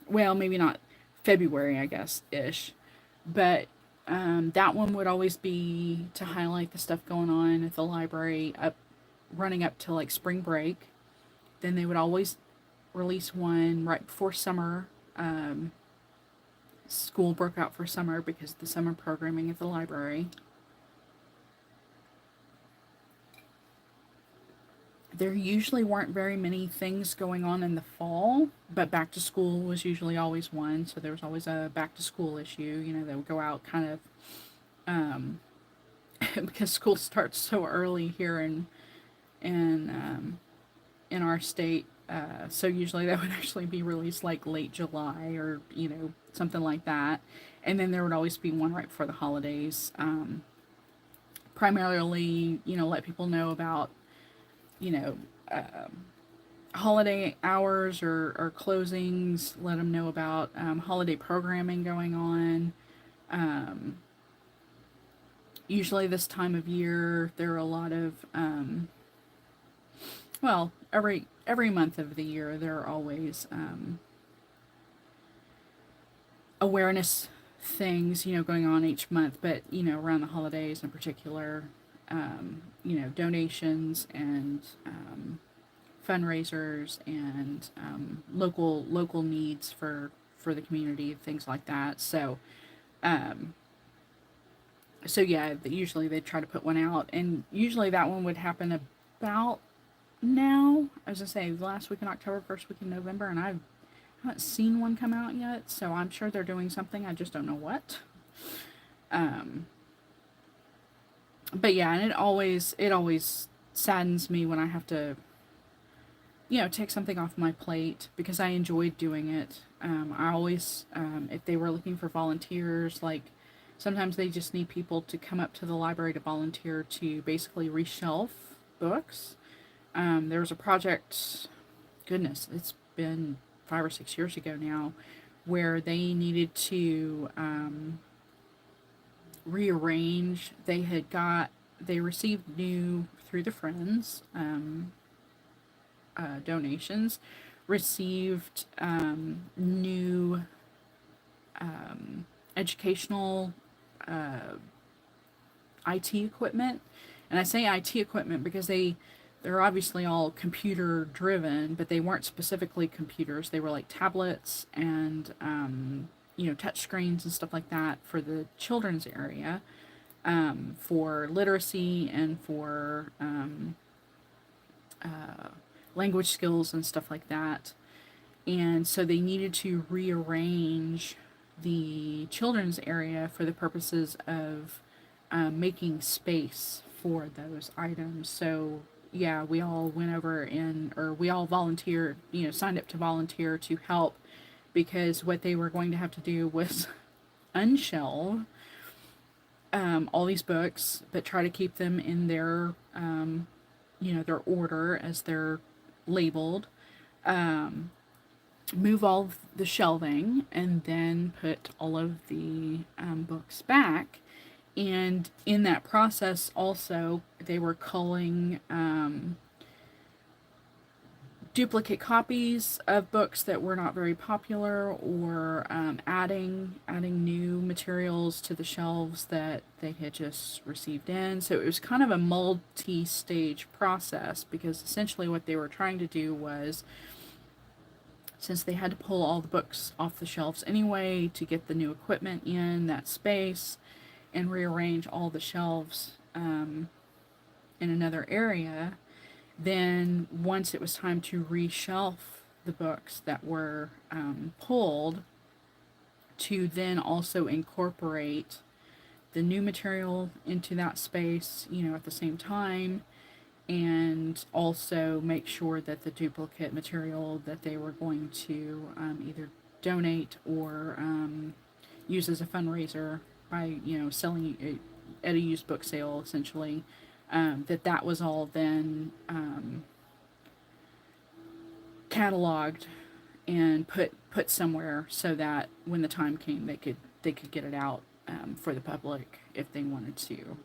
Speaker 1: Well, maybe not February, I guess, ish. But that one would always be to highlight the stuff going on at the library up running up to like spring break. Then they would always release one right before summer. School broke out for summer because of the summer programming at the library. There usually weren't very many things going on in the fall, but back to school was usually always one. So there was always a back to school issue. You know, they would go out kind of because school starts so early here in in our state. So usually that would actually be released like late July or something like that, and then there would always be one right before the holidays. Primarily, let people know about you know holiday hours or closings. Let them know about holiday programming going on. Usually this time of year there are a lot of well, every month of the year there are always awareness things going on each month, but around the holidays in particular, donations and fundraisers and local needs for the community, things like that. So yeah, usually they try to put one out, and usually that one would happen about now. As I say, the last week in October, first week in November, and I haven't seen one come out yet. So I'm sure they're doing something. I just don't know what. But yeah, and it always saddens me when I have to take something off my plate because I enjoyed doing it. I always, if they were looking for volunteers, like sometimes they just need people to come up to the library to volunteer to basically reshelf books. There was a project, goodness, it's been 5 or 6 years ago now, where they needed to rearrange. They received new through the Friends donations, received new educational IT equipment. And I say IT equipment because they're obviously all computer driven, but they weren't specifically computers. They were like tablets and touch screens and stuff like that for the children's area, for literacy and for language skills and stuff like that. And so they needed to rearrange the children's area for the purposes of making space for those items. So yeah, we all went over or we all volunteered, signed up to volunteer to help, because what they were going to have to do was unshelve all these books, but try to keep them in their their order as they're labeled. Move all of the shelving, and then put all of the books back. And in that process, also, they were culling duplicate copies of books that were not very popular, or adding new materials to the shelves that they had just received in. So it was kind of a multi-stage process, because essentially what they were trying to do was, since they had to pull all the books off the shelves anyway to get the new equipment in that space and rearrange all the shelves in another area, then once it was time to reshelf the books that were pulled, to then also incorporate the new material into that space, at the same time, and also make sure that the duplicate material that they were going to either donate or use as a fundraiser by selling it at a used book sale, essentially, that was all then cataloged and put somewhere, so that when the time came, they could get it out for the public if they wanted to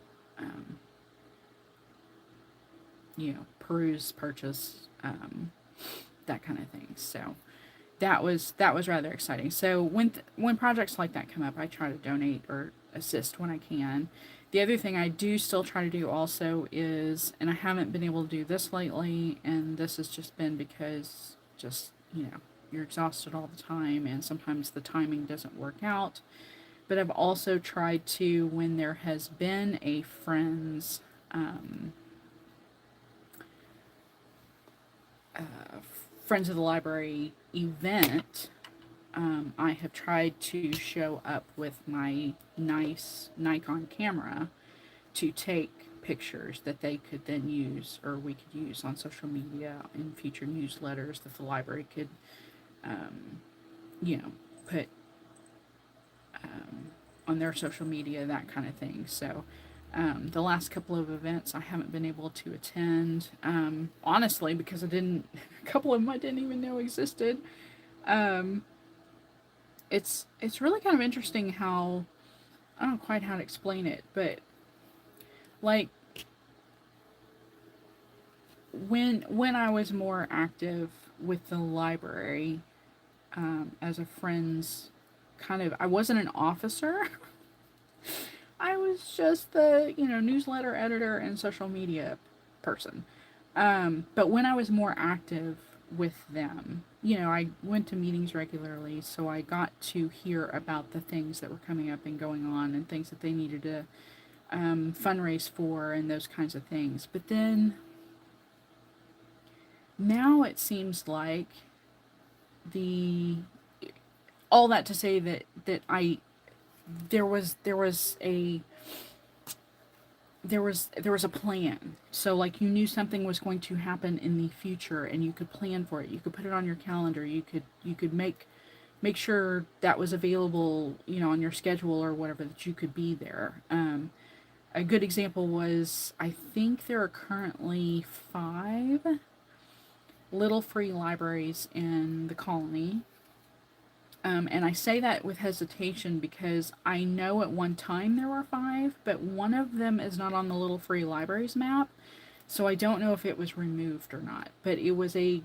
Speaker 1: peruse, purchase, that kind of thing. So that was rather exciting. So when projects like that come up, I try to donate or assist when I can. The other thing I do still try to do also is, and I haven't been able to do this lately, and this has just been because just, you're exhausted all the time and sometimes the timing doesn't work out. But I've also tried to, when there has been a friend's Friends of the Library event, I have tried to show up with my nice Nikon camera to take pictures that they could then use, or we could use on social media in future newsletters that the library could, you know, put on their social media, that kind of thing. So, the last couple of events I haven't been able to attend, honestly, because a couple of them I didn't even know existed. Um, it's really kind of interesting how, I don't know quite how to explain it, but like when I was more active with the library, as a friend's kind of, I wasn't an officer. I was just the, newsletter editor and social media person. But when I was more active with them, I went to meetings regularly, so I got to hear about the things that were coming up and going on and things that they needed to fundraise for and those kinds of things. But then now it seems like the all that to say that I there was a plan. So like you knew something was going to happen in the future and you could plan for it. You could put it on your calendar. You could make sure that was available, on your schedule or whatever, that you could be there. A good example was, I think there are currently 5 little free libraries in the colony. And I say that with hesitation because I know at one time there were 5, but one of them is not on the Little Free Libraries map, so I don't know if it was removed or not. But it was a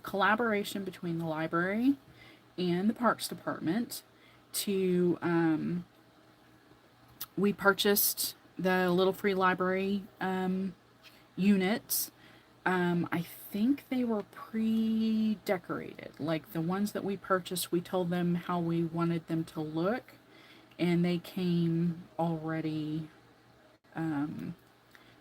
Speaker 1: collaboration between the library and the Parks Department to, we purchased the Little Free Library units. I think they were pre-decorated. Like the ones that we purchased, we told them how we wanted them to look, and they came already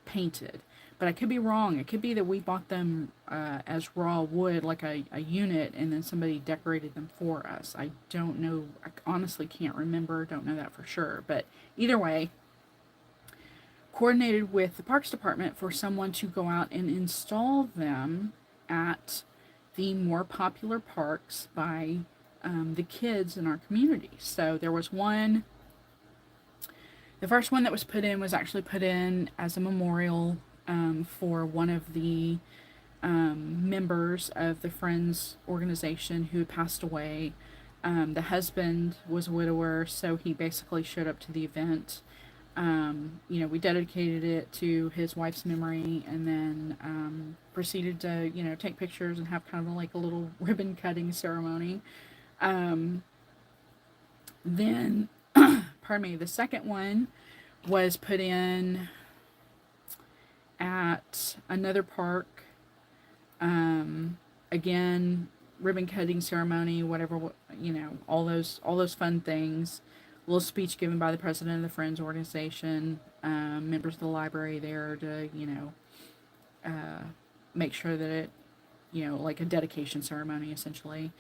Speaker 1: painted. But I could be wrong. It could be that we bought them as raw wood, like a unit, and then somebody decorated them for us. I don't know. I honestly can't remember. Don't know that for sure. But either way, coordinated with the Parks Department for someone to go out and install them at the more popular parks by the kids in our community. So there was one, the first one that was put in was actually put in as a memorial for one of the members of the Friends organization who had passed away. The husband was a widower, so he basically showed up to the event. We dedicated it to his wife's memory, and then proceeded to, take pictures and have kind of like a little ribbon cutting ceremony. Then, pardon me, the second one was put in at another park. Again, ribbon cutting ceremony, whatever, all those fun things. A little speech given by the president of the Friends organization, members of the library there to, make sure that it, like a dedication ceremony essentially.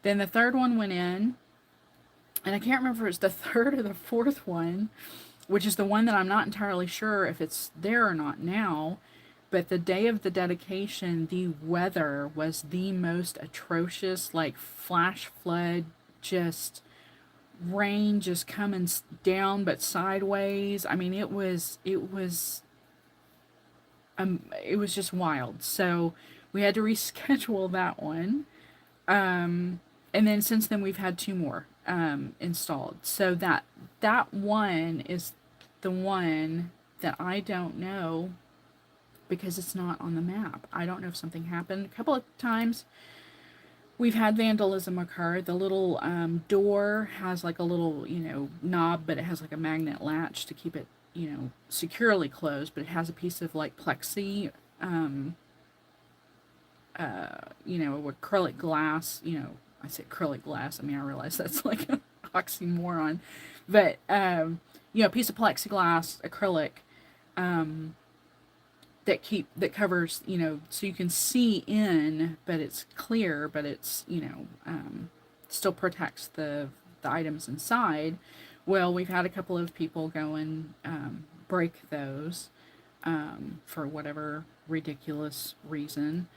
Speaker 1: Then the third one went in, and I can't remember if it's the third or the fourth one, which is the one that I'm not entirely sure if it's there or not now. But the day of the dedication, the weather was the most atrocious, like flash flood, just rain just coming down but sideways. I mean, it was just wild. So we had to reschedule that one. And then since then we've had 2 more installed. So that one is the one that I don't know, because it's not on the map. I don't know if something happened. A couple of times we've had vandalism occur. The little door has like a little, knob, but it has like a magnet latch to keep it, securely closed. But it has a piece of like plexi, acrylic glass. I say acrylic glass. I mean, I realize that's like an oxymoron, but a piece of plexiglass, acrylic, that covers, so you can see in, but it's clear, but it's, still protects the items inside. Well, we've had a couple of people go and break those for whatever ridiculous reason.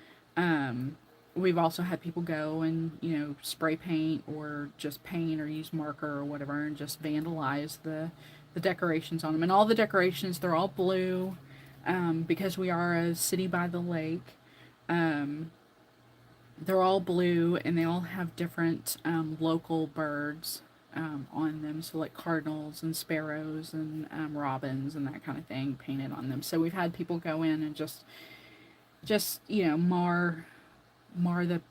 Speaker 1: We've also had people go and, spray paint or just paint or use marker or whatever and just vandalize the decorations on them. And all the decorations, they're all blue, because we are a city by the lake. Um, they're all blue and they all have different local birds on them. So, like cardinals and sparrows and robins and that kind of thing painted on them. So, we've had people go in and just mar the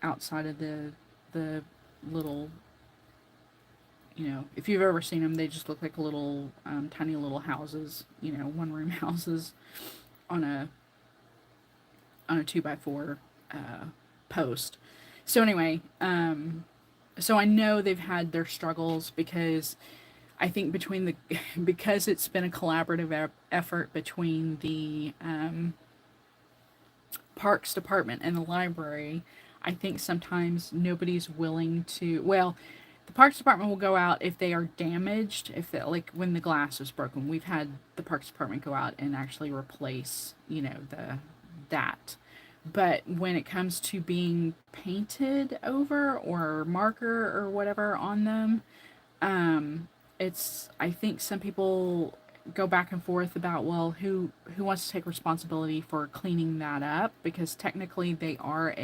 Speaker 1: outside of the little, if you've ever seen them, they just look like little tiny little houses, one room houses on a 2x4 post. So anyway, so I know they've had their struggles because I think because it's been a collaborative effort between the parks department and the library. I think sometimes nobody's willing to. Well, the parks department will go out if they are damaged. If they, like when the glass is broken, we've had the parks department go out and actually replace, that. But when it comes to being painted over or marker or whatever on them, it's, I think some people go back and forth about, well, who wants to take responsibility for cleaning that up, because technically they are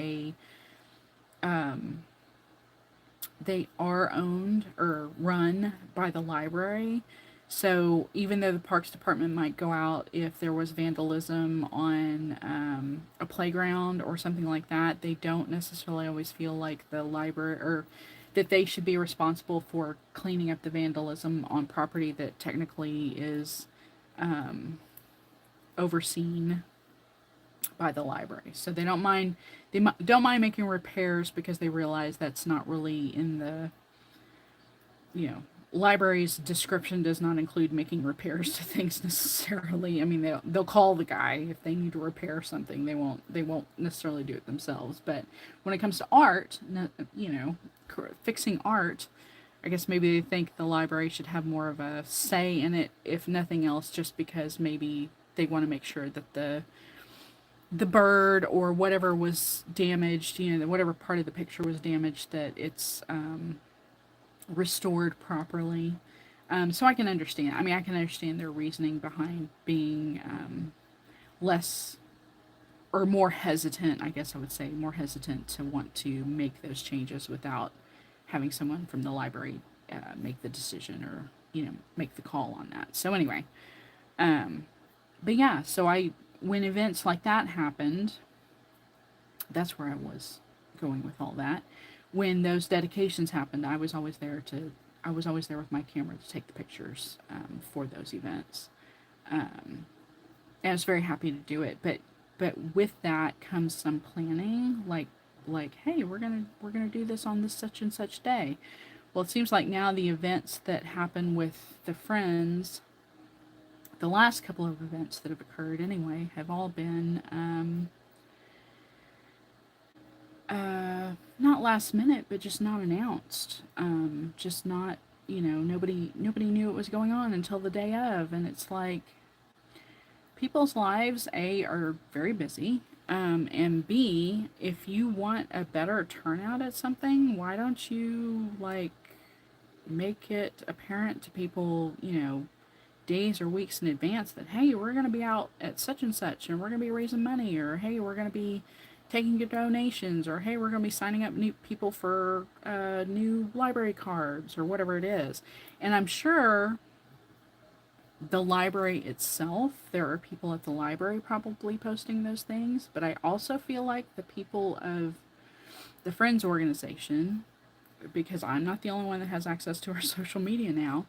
Speaker 1: owned or run by the library. So even though the parks department might go out if there was vandalism on a playground or something like that, they don't necessarily always feel like the library, or that they should be responsible for cleaning up the vandalism on property that technically is overseen by the library. So they don't mind, don't mind making repairs because they realize that's not really in the, library's description does not include making repairs to things necessarily. I mean, they'll call the guy if they need to repair something. They won't necessarily do it themselves. But when it comes to art, fixing art, I guess maybe they think the library should have more of a say in it, if nothing else, just because maybe they want to make sure that the bird or whatever was damaged, whatever part of the picture was damaged, that it's restored properly. So I can understand. I mean, I can understand their reasoning behind being less or more hesitant, I guess I would say, more hesitant to want to make those changes without having someone from the library make the decision, or, make the call on that. So anyway, but yeah, so when events like that happened, that's where I was going with all that. When those dedications happened, I was always there with my camera to take the pictures for those events. And I was very happy to do it. But with that comes some planning, like hey, we're gonna do this on this such and such day. Well, it seems like now the events that happen with the friends, the last couple of events that have occurred anyway, have all been not last minute, but just not announced. Just not, nobody knew what was going on until the day of, and it's like people's lives are very busy, and B, if you want a better turnout at something, why don't you make it apparent to people, days or weeks in advance that, hey, we're going to be out at such and such and we're going to be raising money, or hey, we're going to be taking your donations, or hey, we're going to be signing up new people for new library cards, or whatever it is. And I'm sure the library itself, there are people at the library probably posting those things, but I also feel like the people of the Friends organization, because I'm not the only one that has access to our social media now,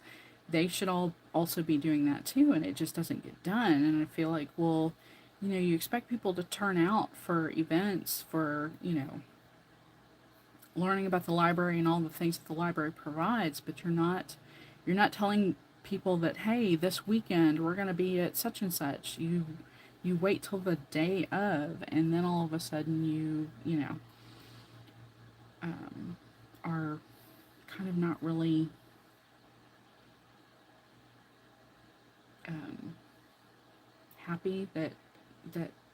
Speaker 1: they should all also be doing that too, and it just doesn't get done. And I feel like, well, you expect people to turn out for events, for, learning about the library and all the things that the library provides, but you're not telling people that, hey, this weekend we're going to be at such and such. You wait till the day of, and then all of a sudden are kind of not really um, happy that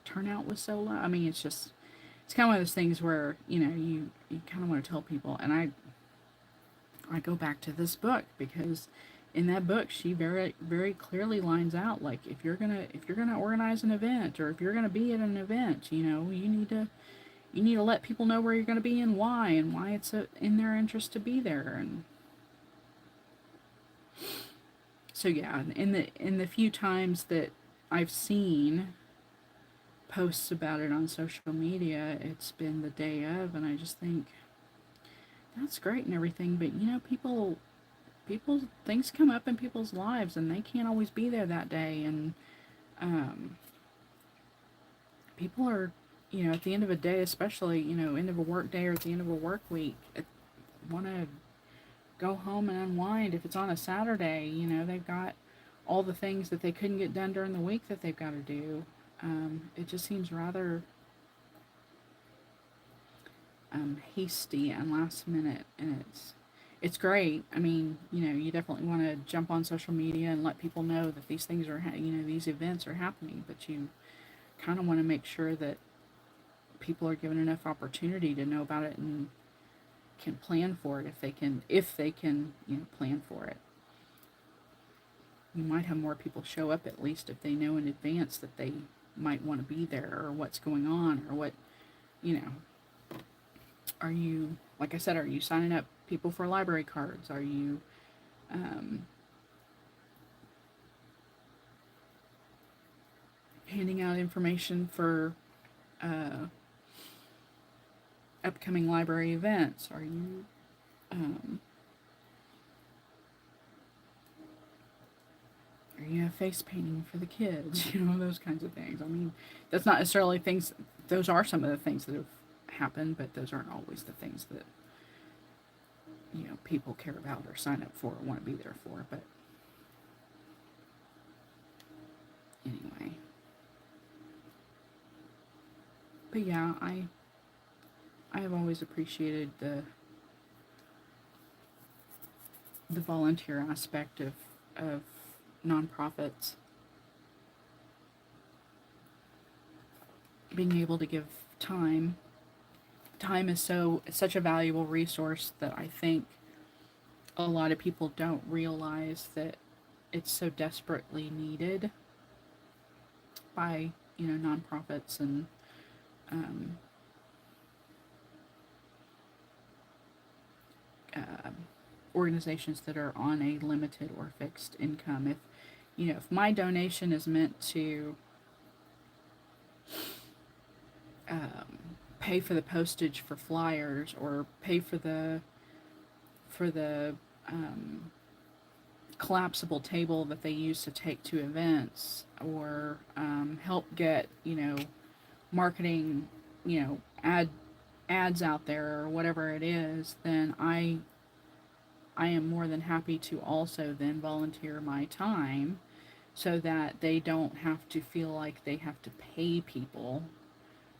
Speaker 1: turnout was so low. I mean, it's kind of one of those things where you kind of want to tell people, and I go back to this book because in that book she very very clearly lines out, like, if you're gonna organize an event, or if you're gonna be at an event, you need to let people know where you're gonna be and why it's in their interest to be there. And so yeah, in the few times that I've seen posts about it on social media, it's been the day of, and I just think that's great and everything, but people things come up in people's lives and they can't always be there that day. And um, people are, at the end of a day, especially, end of a work day or at the end of a work week, want to go home and unwind. If it's on a Saturday, they've got all the things that they couldn't get done during the week that they've got to do. It just seems rather hasty and last minute, and it's great. I mean, you definitely want to jump on social media and let people know that these things are, these events are happening, but you kind of want to make sure that people are given enough opportunity to know about it and can plan for it if they can plan for it. You might have more people show up, at least if they know in advance that they might want to be there, or what's going on, or what, you know, are you, like I said, are you signing up people for library cards? Are you um, handing out information for uh, upcoming library events? Um, are you face painting for the kids? Those kinds of things. I mean, that's not necessarily things. Those are some of the things that have happened, but those aren't always the things that people care about or sign up for or want to be there for. But anyway, but yeah, I have always appreciated the volunteer aspect of nonprofits, being able to give time. Time is such a valuable resource that I think a lot of people don't realize that it's so desperately needed by nonprofits and um, uh, organizations that are on a limited or fixed income. If my donation is meant to pay for the postage for flyers, or pay for the collapsible table that they use to take to events, or help get marketing, ads out there, or whatever it is, then I am more than happy to also then volunteer my time, so that they don't have to feel like they have to pay people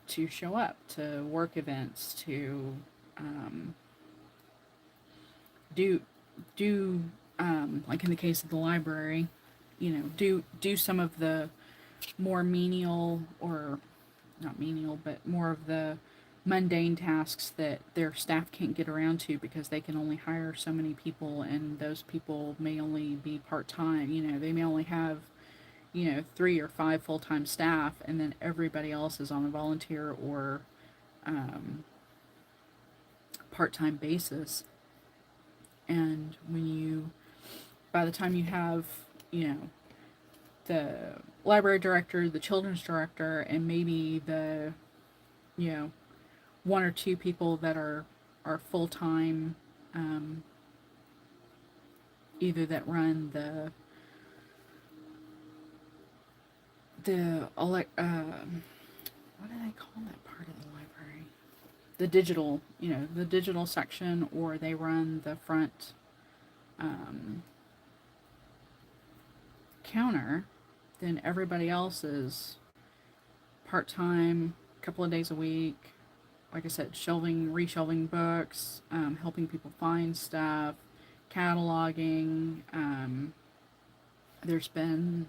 Speaker 1: to show up to work events, to um, do do like in the case of the library, do some of the more menial, or not menial, but more of the mundane tasks that their staff can't get around to because they can only hire so many people, and those people may only be part-time. They may only have 3 or 5 full-time staff, and then everybody else is on a volunteer or um, part-time basis. And by the time you have, you know the library director, the children's director, and maybe the, you know, one or two people that are full time, um, either that run the what do they call that part of the library? The digital, the digital section, or they run the front um, counter. Then everybody else is part time, a couple of days a week. Like I said, shelving, reshelving books, helping people find stuff, cataloging. There's been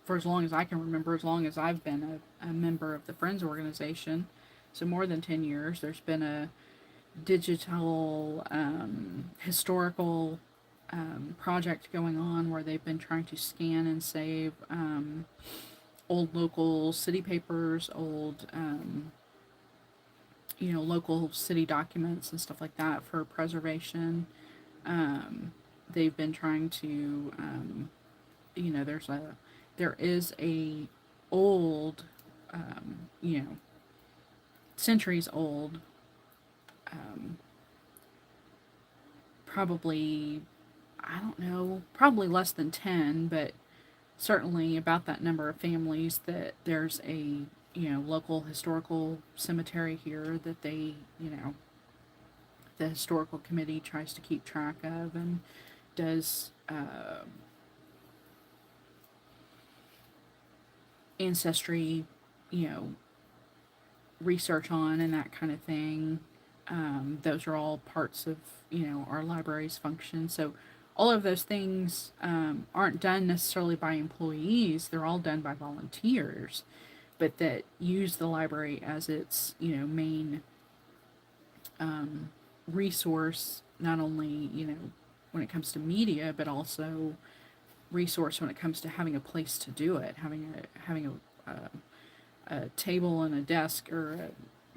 Speaker 1: for as long as I can remember, as long as I've been a member of the Friends organization, so more than 10 years, there's been a digital historical project going on where they've been trying to scan and save old local city papers, old local city documents and stuff like that for preservation. They've been trying to, there is a old, centuries old, probably, I don't know, probably less than 10, but certainly about that number of families that there's a, local historical cemetery here that they, the historical committee tries to keep track of and does ancestry, research on and that kind of thing. Those are all parts of, our library's function. So all of those things aren't done necessarily by employees. They're all done by volunteers, but that use the library as its, main resource, not only, when it comes to media, but also resource when it comes to having a place to do it, having a table and a desk or a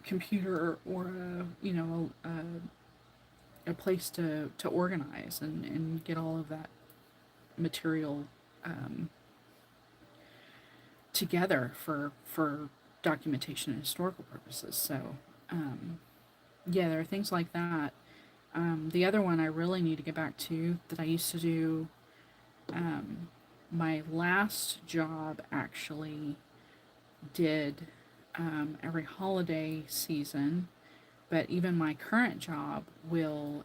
Speaker 1: computer or a place to organize and get all of that material together for documentation and historical purposes. So yeah, there are things like that. The other one I really need to get back to that I used to do, my last job actually did every holiday season, but even my current job will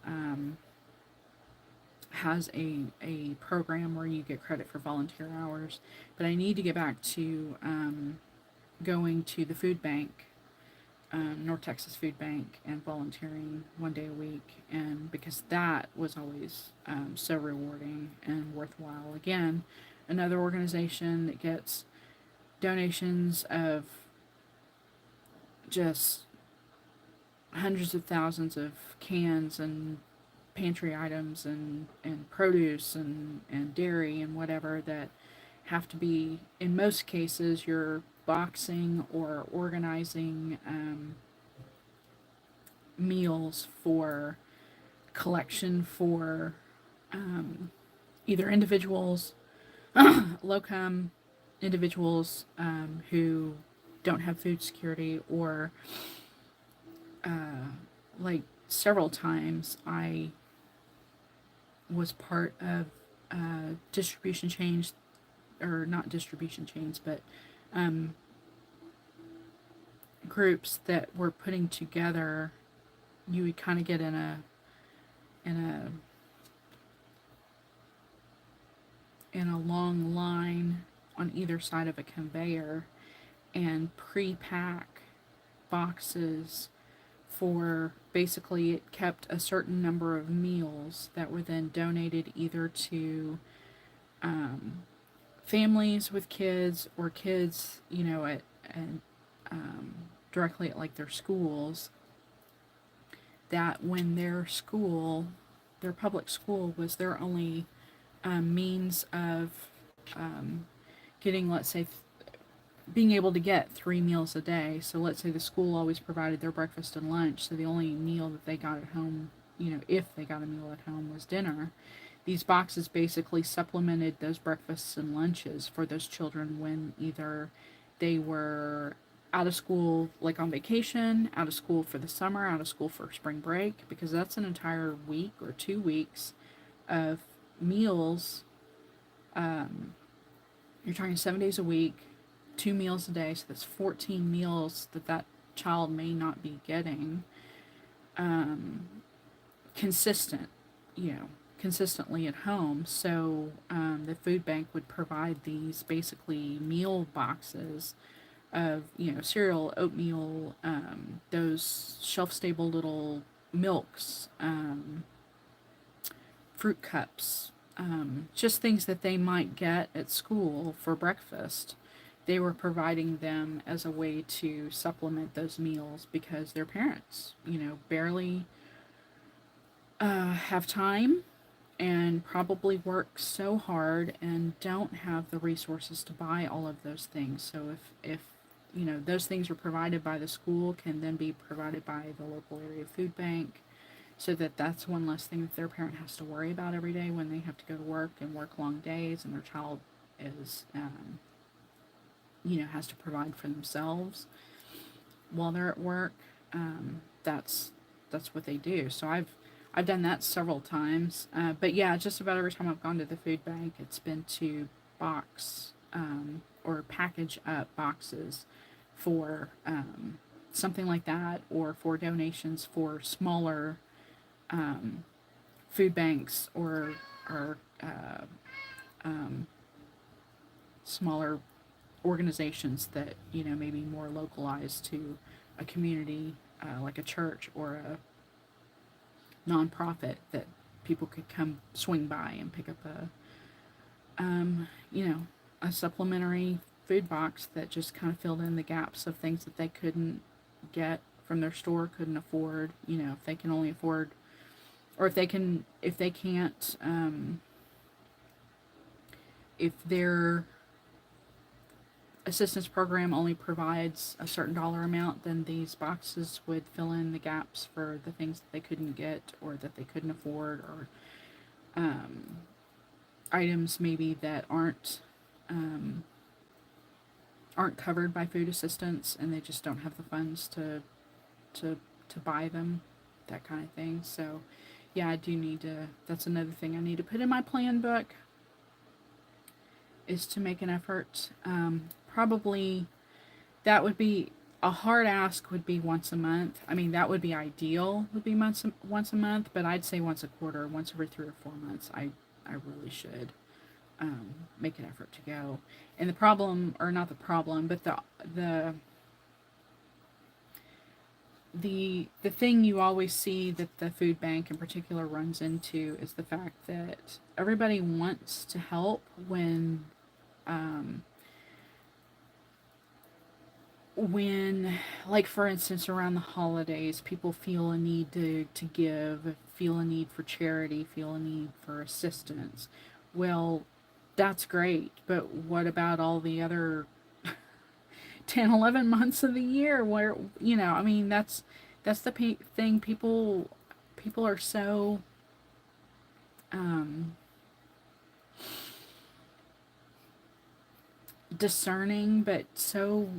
Speaker 1: has a program where you get credit for volunteer hours. But I need to get back to going to the food bank, North Texas Food Bank, and volunteering one day a week, and because that was always so rewarding and worthwhile. Again, another organization that gets donations of just hundreds of thousands of cans and pantry items and produce and dairy and whatever that have to be, in most cases, you're boxing or organizing meals for collection for either individuals, low-income individuals who don't have food security, or like several times I was part of distribution chains, or not distribution chains, but groups that were putting together. You would kind of get in a long line on either side of a conveyor and pre-pack boxes for, basically, it kept a certain number of meals that were then donated either to families with kids, or kids, at directly at like their schools, that when their public school was their only means of getting, let's say, being able to get 3 meals a day. So let's say the school always provided their breakfast and lunch, so the only meal that they got at home, if they got a meal at home, was dinner. these boxes basically supplemented those breakfasts and lunches for those children when either they were out of school, like on vacation, out of school for the summer, out of school for spring break, because that's an entire week or 2 weeks of meals. You're talking 7 days a week, 2 meals a day, so that's 14 meals that that child may not be getting consistent, you know, consistently at home. So the food bank would provide these basically meal boxes of, you know, cereal, oatmeal, those shelf stable little milks, fruit cups, just things that they might get at school for breakfast. They were providing them as a way to supplement those meals because their parents, you know, barely have time and probably work so hard and don't have the resources to buy all of those things. So if you know those things are provided by the school, can then be provided by the local area food bank, so that that's one less thing that their parent has to worry about every day when they have to go to work and work long days, and their child is you know, has to provide for themselves while they're at work. That's what they do. So I've done that several times. But yeah, just about every time I've gone to the food bank, it's been to box or package up boxes for something like that, or for donations for smaller food banks, or smaller organizations that, you know, maybe more localized to a community, like a church or a nonprofit, that people could come swing by and pick up you know, a supplementary food box that just kind of filled in the gaps of things that they couldn't get from their store, couldn't afford. You know, if they can only afford, or if they can't, if their assistance program only provides a certain dollar amount, then these boxes would fill in the gaps for the things that they couldn't get or that they couldn't afford, or items maybe that aren't covered by food assistance, and they just don't have the funds to buy them, that kind of thing. So yeah, I do need to, that's another thing I need to put in my plan book, is to make an effort. Probably that would be a hard ask, would be once a month. I mean, that would be ideal, would be once a month, but I'd say once a quarter, once every 3 or 4 months. I really should make an effort to go. And the problem, or not the problem, but the thing you always see that the food bank in particular runs into is the fact that everybody wants to help when, like, for instance, around the holidays, people feel a need to give, feel a need for charity, feel a need for assistance. Well, that's great, but what about all the other 10, 11 months of the year where, you know, I mean, that's the thing. People are so discerning, but so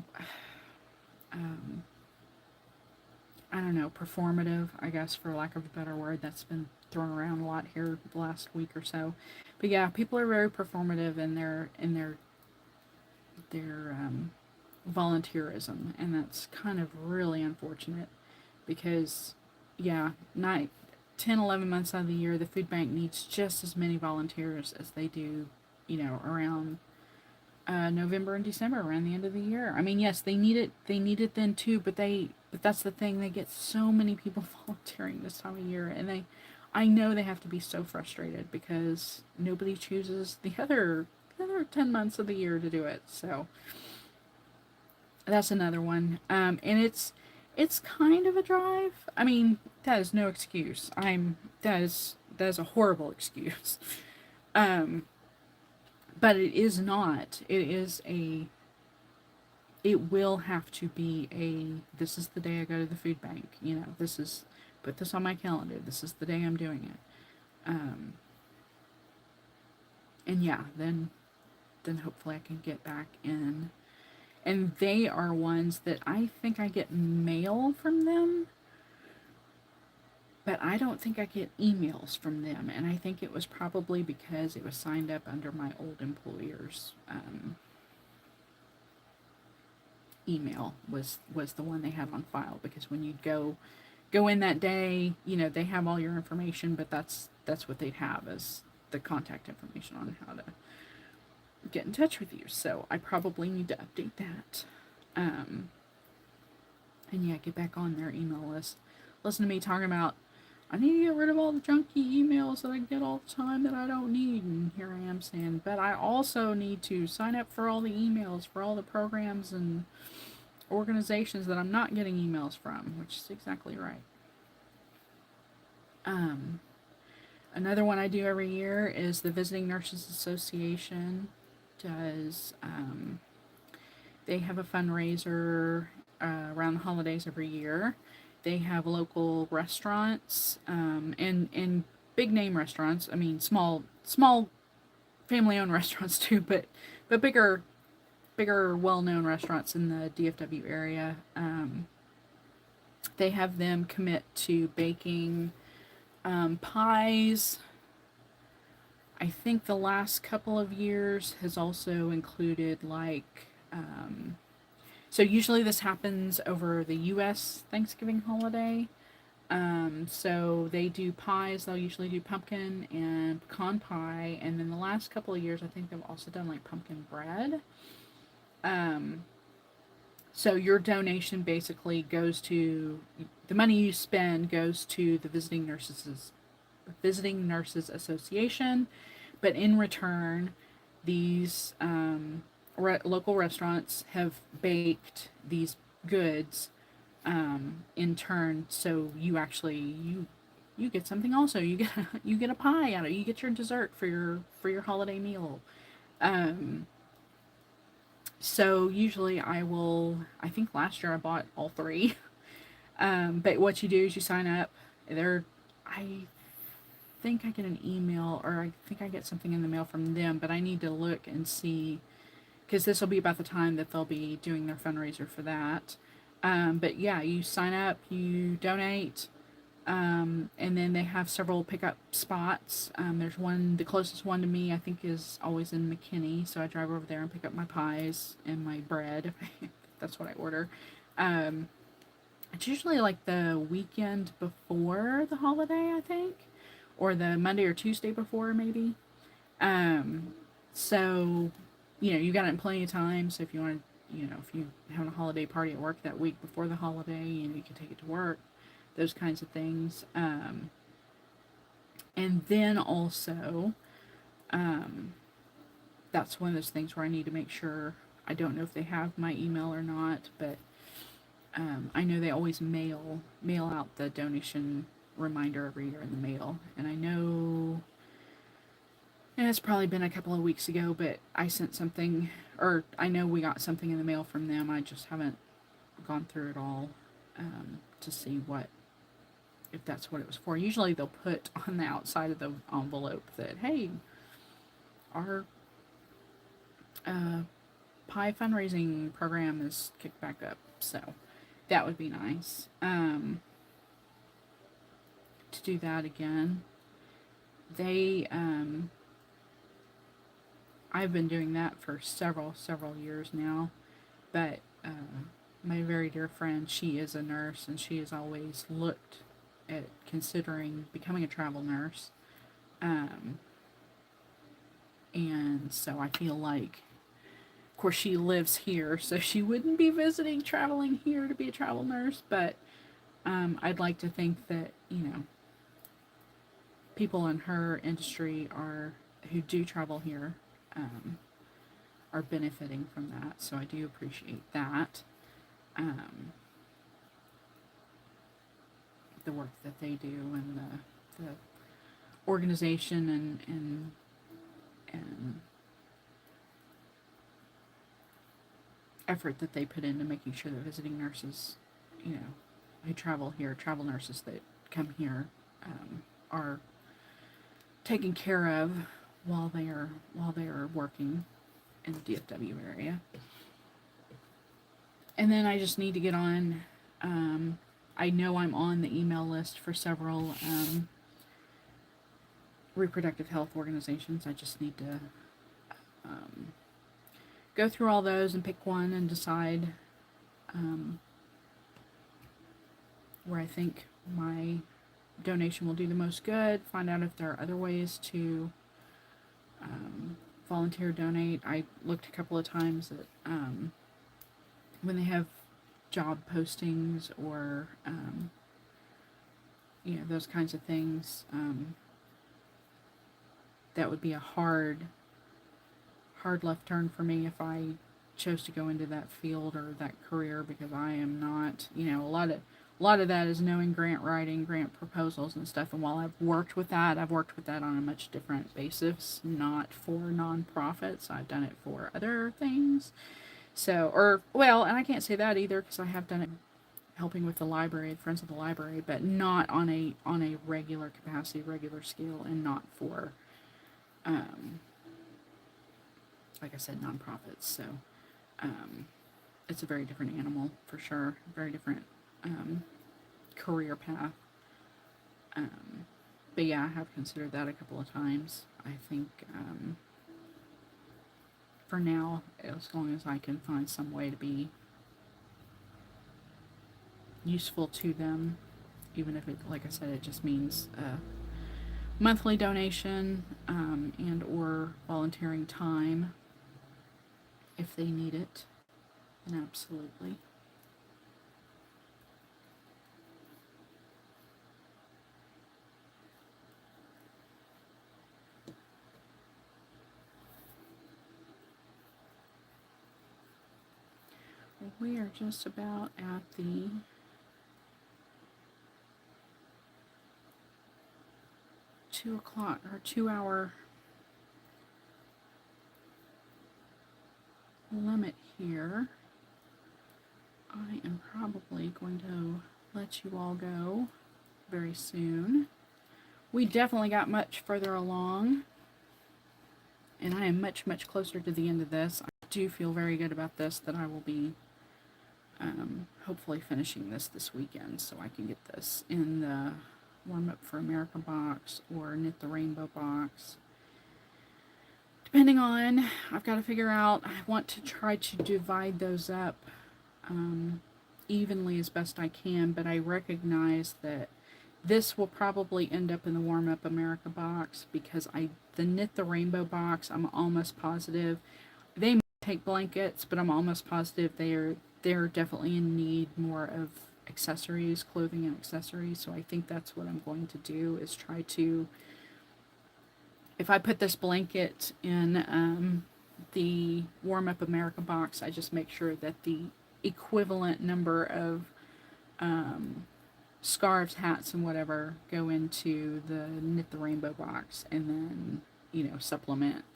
Speaker 1: I don't know, performative, I guess, for lack of a better word. That's been thrown around a lot here the last week or so. But yeah, people are very performative in their volunteerism, and that's kind of really unfortunate because, yeah, 10, 11 months out of the year, the food bank needs just as many volunteers as they do, you know, around November and December, around the end of the year. I mean, yes, they need it. They need it then too, but that's the thing. They get so many people volunteering this time of year, and I know they have to be so frustrated because nobody chooses the other 10 months of the year to do it. So that's another one. And it's kind of a drive. I mean, that is no excuse. That is a horrible excuse. But it is not. It will have to be this is the day I go to the food bank. You know, put this on my calendar. This is the day I'm doing it. And yeah, then hopefully I can get back in. And they are ones that I think I get mail from them, but I don't think I get emails from them. And I think it was probably because it was signed up under my old employer's email was the one they had on file, because when you'd go in that day, they have all your information, but that's what they'd have as the contact information on how to get in touch with you. So I probably need to update that. And yeah, get back on their email list. Listen to me talking about, I need to get rid of all the junky emails that I get all the time that I don't need. And here I am saying, but I also need to sign up for all the emails for all the programs and organizations that I'm not getting emails from, which is exactly right. Another one I do every year is the Visiting Nurses Association does. They have a fundraiser around the holidays every year. They have local restaurants and big name restaurants. I mean, small family owned restaurants too, but bigger well known restaurants in the DFW area. They have them commit to baking pies. I think the last couple of years has also included like so usually this happens over the US Thanksgiving holiday. So they do pies, they'll usually do pumpkin and pecan pie, and then the last couple of years I think they've also done like pumpkin bread. So your donation basically goes to, the money you spend goes to the Visiting Nurses Association, but in return, these local restaurants have baked these goods in turn. So you get something also. You get a pie out of it. You get your dessert for your holiday meal. So usually I think last year I bought all three. But what you do is you sign up. I think I get an email, or I think I get something in the mail from them, but I need to look and see, because this will be about the time that they'll be doing their fundraiser for that. But yeah, you sign up, you donate, and then they have several pickup spots. There's one, the closest one to me, I think, is always in McKinney, so I drive over there and pick up my pies and my bread, if that's what I order. It's usually like the weekend before the holiday, I think, or the Monday or Tuesday before, maybe. So, you got it in plenty of time. So if you want to, if you have a holiday party at work that week before the holiday, you can take it to work, those kinds of things. And then also, that's one of those things where I need to make sure, I don't know if they have my email or not, but I know they always mail out the donation reminder every year in the mail, and I know, and it's probably been a couple of weeks ago, but I sent something, or I know we got something in the mail from them. I just haven't gone through it all to see if that's what it was for. Usually they'll put on the outside of the envelope that, hey, our pie fundraising program is kicked back up, so that would be nice to do that again. They I've been doing that for several years now, but my very dear friend, she is a nurse, and she has always looked at considering becoming a travel nurse. And so I feel like, of course, she lives here, so she wouldn't be traveling here to be a travel nurse, but I'd like to think that, people in her industry who do travel here are benefiting from that, so I do appreciate that. The work that they do, and the organization and effort that they put into making sure that visiting nurses, who travel here, travel nurses that come here, are taken care of while they are working in the DFW area. And then I just need to get on. I know I'm on the email list for several reproductive health organizations. I just need to go through all those and pick one and decide where I think my donation will do the most good. Find out if there are other ways to volunteer donate. I looked a couple of times at when they have job postings or those kinds of things. That would be a hard left turn for me if I chose to go into that field or that career, because I am not, a lot of that is knowing grant writing, grant proposals and stuff. And while I've worked with that on a much different basis, not for nonprofits. I've done it for other things. So, and I can't say that either, because I have done it helping with the library, Friends of the Library, but not on a regular capacity, regular scale, and not for, like I said, nonprofits. So, it's a very different animal for sure. Very different career path. But yeah, I have considered that a couple of times. I think for now, as long as I can find some way to be useful to them, even if it, like I said, it just means monthly donation and or volunteering time if they need it, then absolutely. We are just about at the two o'clock or 2 hour limit here. I am probably going to let you all go very soon. We definitely got much further along, and I am much closer to the end of this. I do feel very good about this, that I will be hopefully finishing this weekend, so I can get this in the Warm Up for America box or Knit the Rainbow box. Depending on, I've got to figure out, I want to try to divide those up evenly as best I can, but I recognize that this will probably end up in the Warm Up America box, because the Knit the Rainbow box, I'm almost positive, they might take blankets, but I'm almost positive they're definitely in need more of accessories, clothing and accessories. So I think that's what I'm going to do, is try to, if I put this blanket in the Warm Up America box, I just make sure that the equivalent number of scarves, hats, and whatever go into the Knit the Rainbow box, and then, supplement,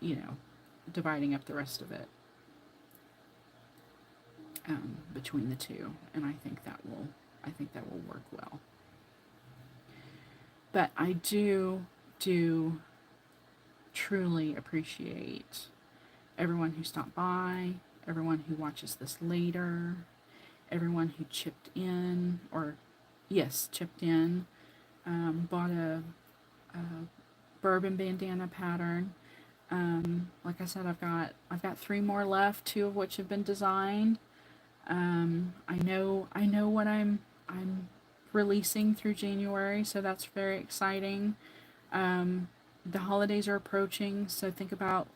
Speaker 1: dividing up the rest of it between the two. And I think that will work well. But I do truly appreciate everyone who stopped by, everyone who watches this later, everyone who chipped in, bought a bourbon bandana pattern. Like I said, I've got 3 more left, 2 of which have been designed. I know what I'm releasing through January, so that's very exciting. The holidays are approaching, so think about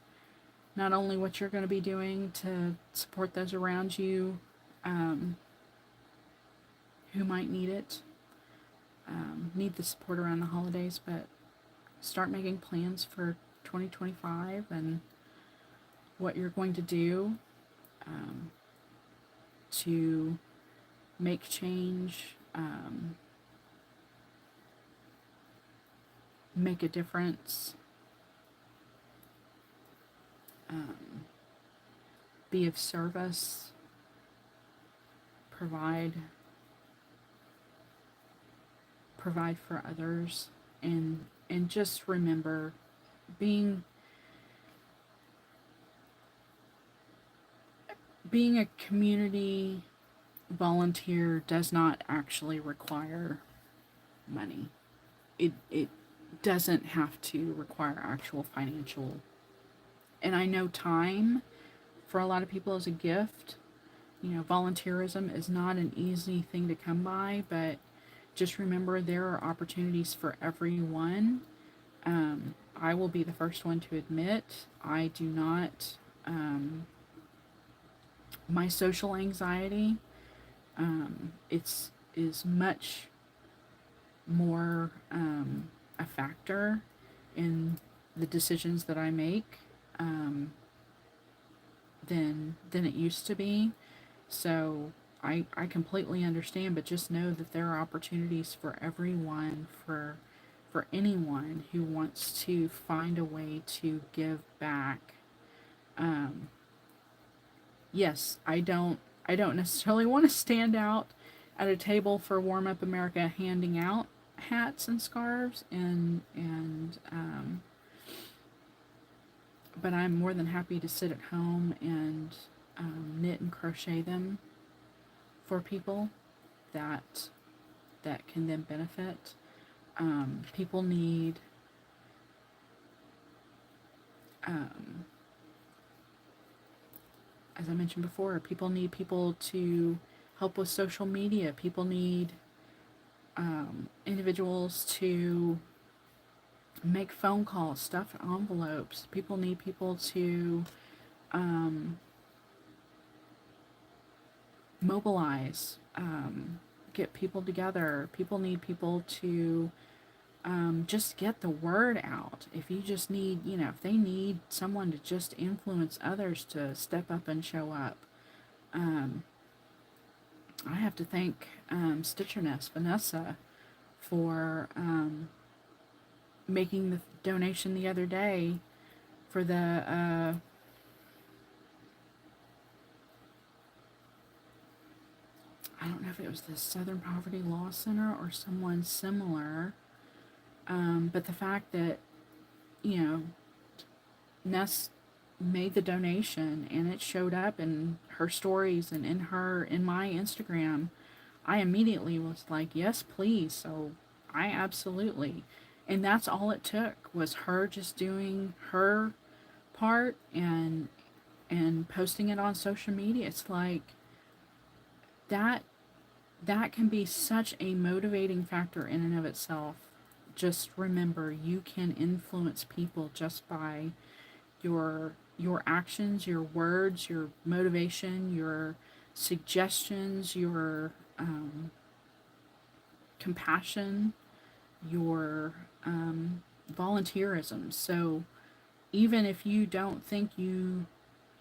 Speaker 1: not only what you're going to be doing to support those around you who might need it, need the support around the holidays, but start making plans for 2025 and what you're going to do to make change, make a difference, be of service, provide for others, and just remember, being being a community volunteer does not actually require money. It doesn't have to require actual financial. And I know time for a lot of people is a gift. You know, volunteerism is not an easy thing to come by, but just remember there are opportunities for everyone. I will be the first one to admit I do not. My social anxiety, it's is much more a factor in the decisions that I make than it used to be. So I completely understand, but just know that there are opportunities for everyone, for anyone who wants to find a way to give back. Yes, I don't necessarily want to stand out at a table for Warm Up America handing out hats and scarves and but I'm more than happy to sit at home and knit and crochet them for people that can then benefit. People need as I mentioned before, people need people to help with social media. People need individuals to make phone calls, stuff envelopes. People need people to mobilize, get people together. People need people to just get the word out. If you just need, if they need someone to just influence others to step up and show up. I have to thank Stitcher Nest, Vanessa, for making the donation the other day for the I don't know if it was the Southern Poverty Law Center or someone similar, but the fact that Ness made the donation and it showed up in her stories and in my Instagram, I immediately was like, yes, please. So I absolutely, and that's all it took was her just doing her part and posting it on social media. It's like that that can be such a motivating factor in and of itself. Just remember you can influence people just by your actions, your words, your motivation, your suggestions, your compassion, your volunteerism. So even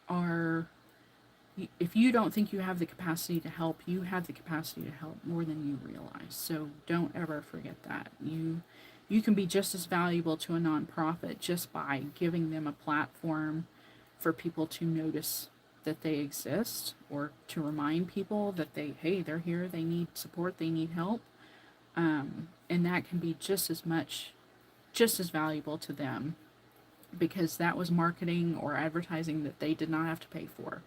Speaker 1: are if you don't think you have the capacity to help, you have the capacity to help more than you realize. So don't ever forget that. You can be just as valuable to a nonprofit just by giving them a platform for people to notice that they exist, or to remind people that they're here, they need support, they need help. And that can be just as valuable to them, because that was marketing or advertising that they did not have to pay for.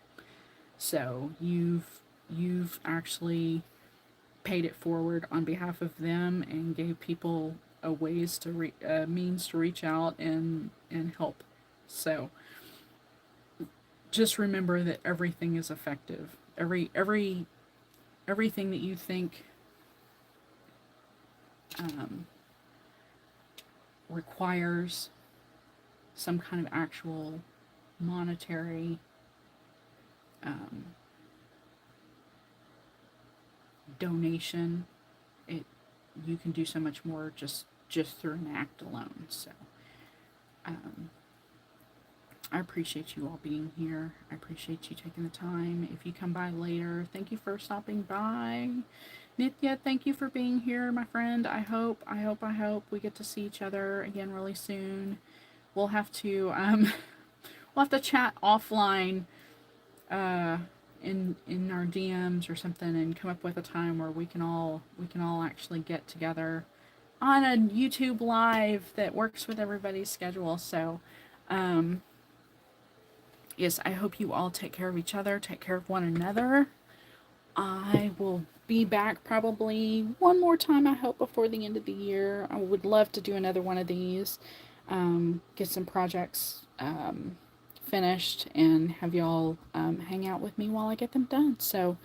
Speaker 1: So you've actually paid it forward on behalf of them and gave people a means to reach out and help. So just remember that everything is effective. Everything that you think requires some kind of actual monetary donation, it you can do so much more just through an act alone. So I appreciate you all being here. I appreciate you taking the time. If you come by later, thank you for stopping by. Nitya, thank you for being here, my friend. I hope we get to see each other again really soon. We'll have to we'll have to chat offline in our DMs or something, and come up with a time where we can all actually get together on a YouTube live that works with everybody's schedule. So is I hope you all take care of each other, take care of one another. I will be back probably one more time, I hope, before the end of the year. I would love to do another one of these, get some projects finished, and have y'all hang out with me while I get them done. So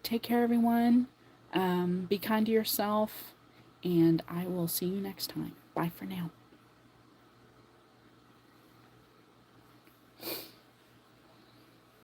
Speaker 1: take care, everyone. Be kind to yourself, and I will see you next time. Bye for now.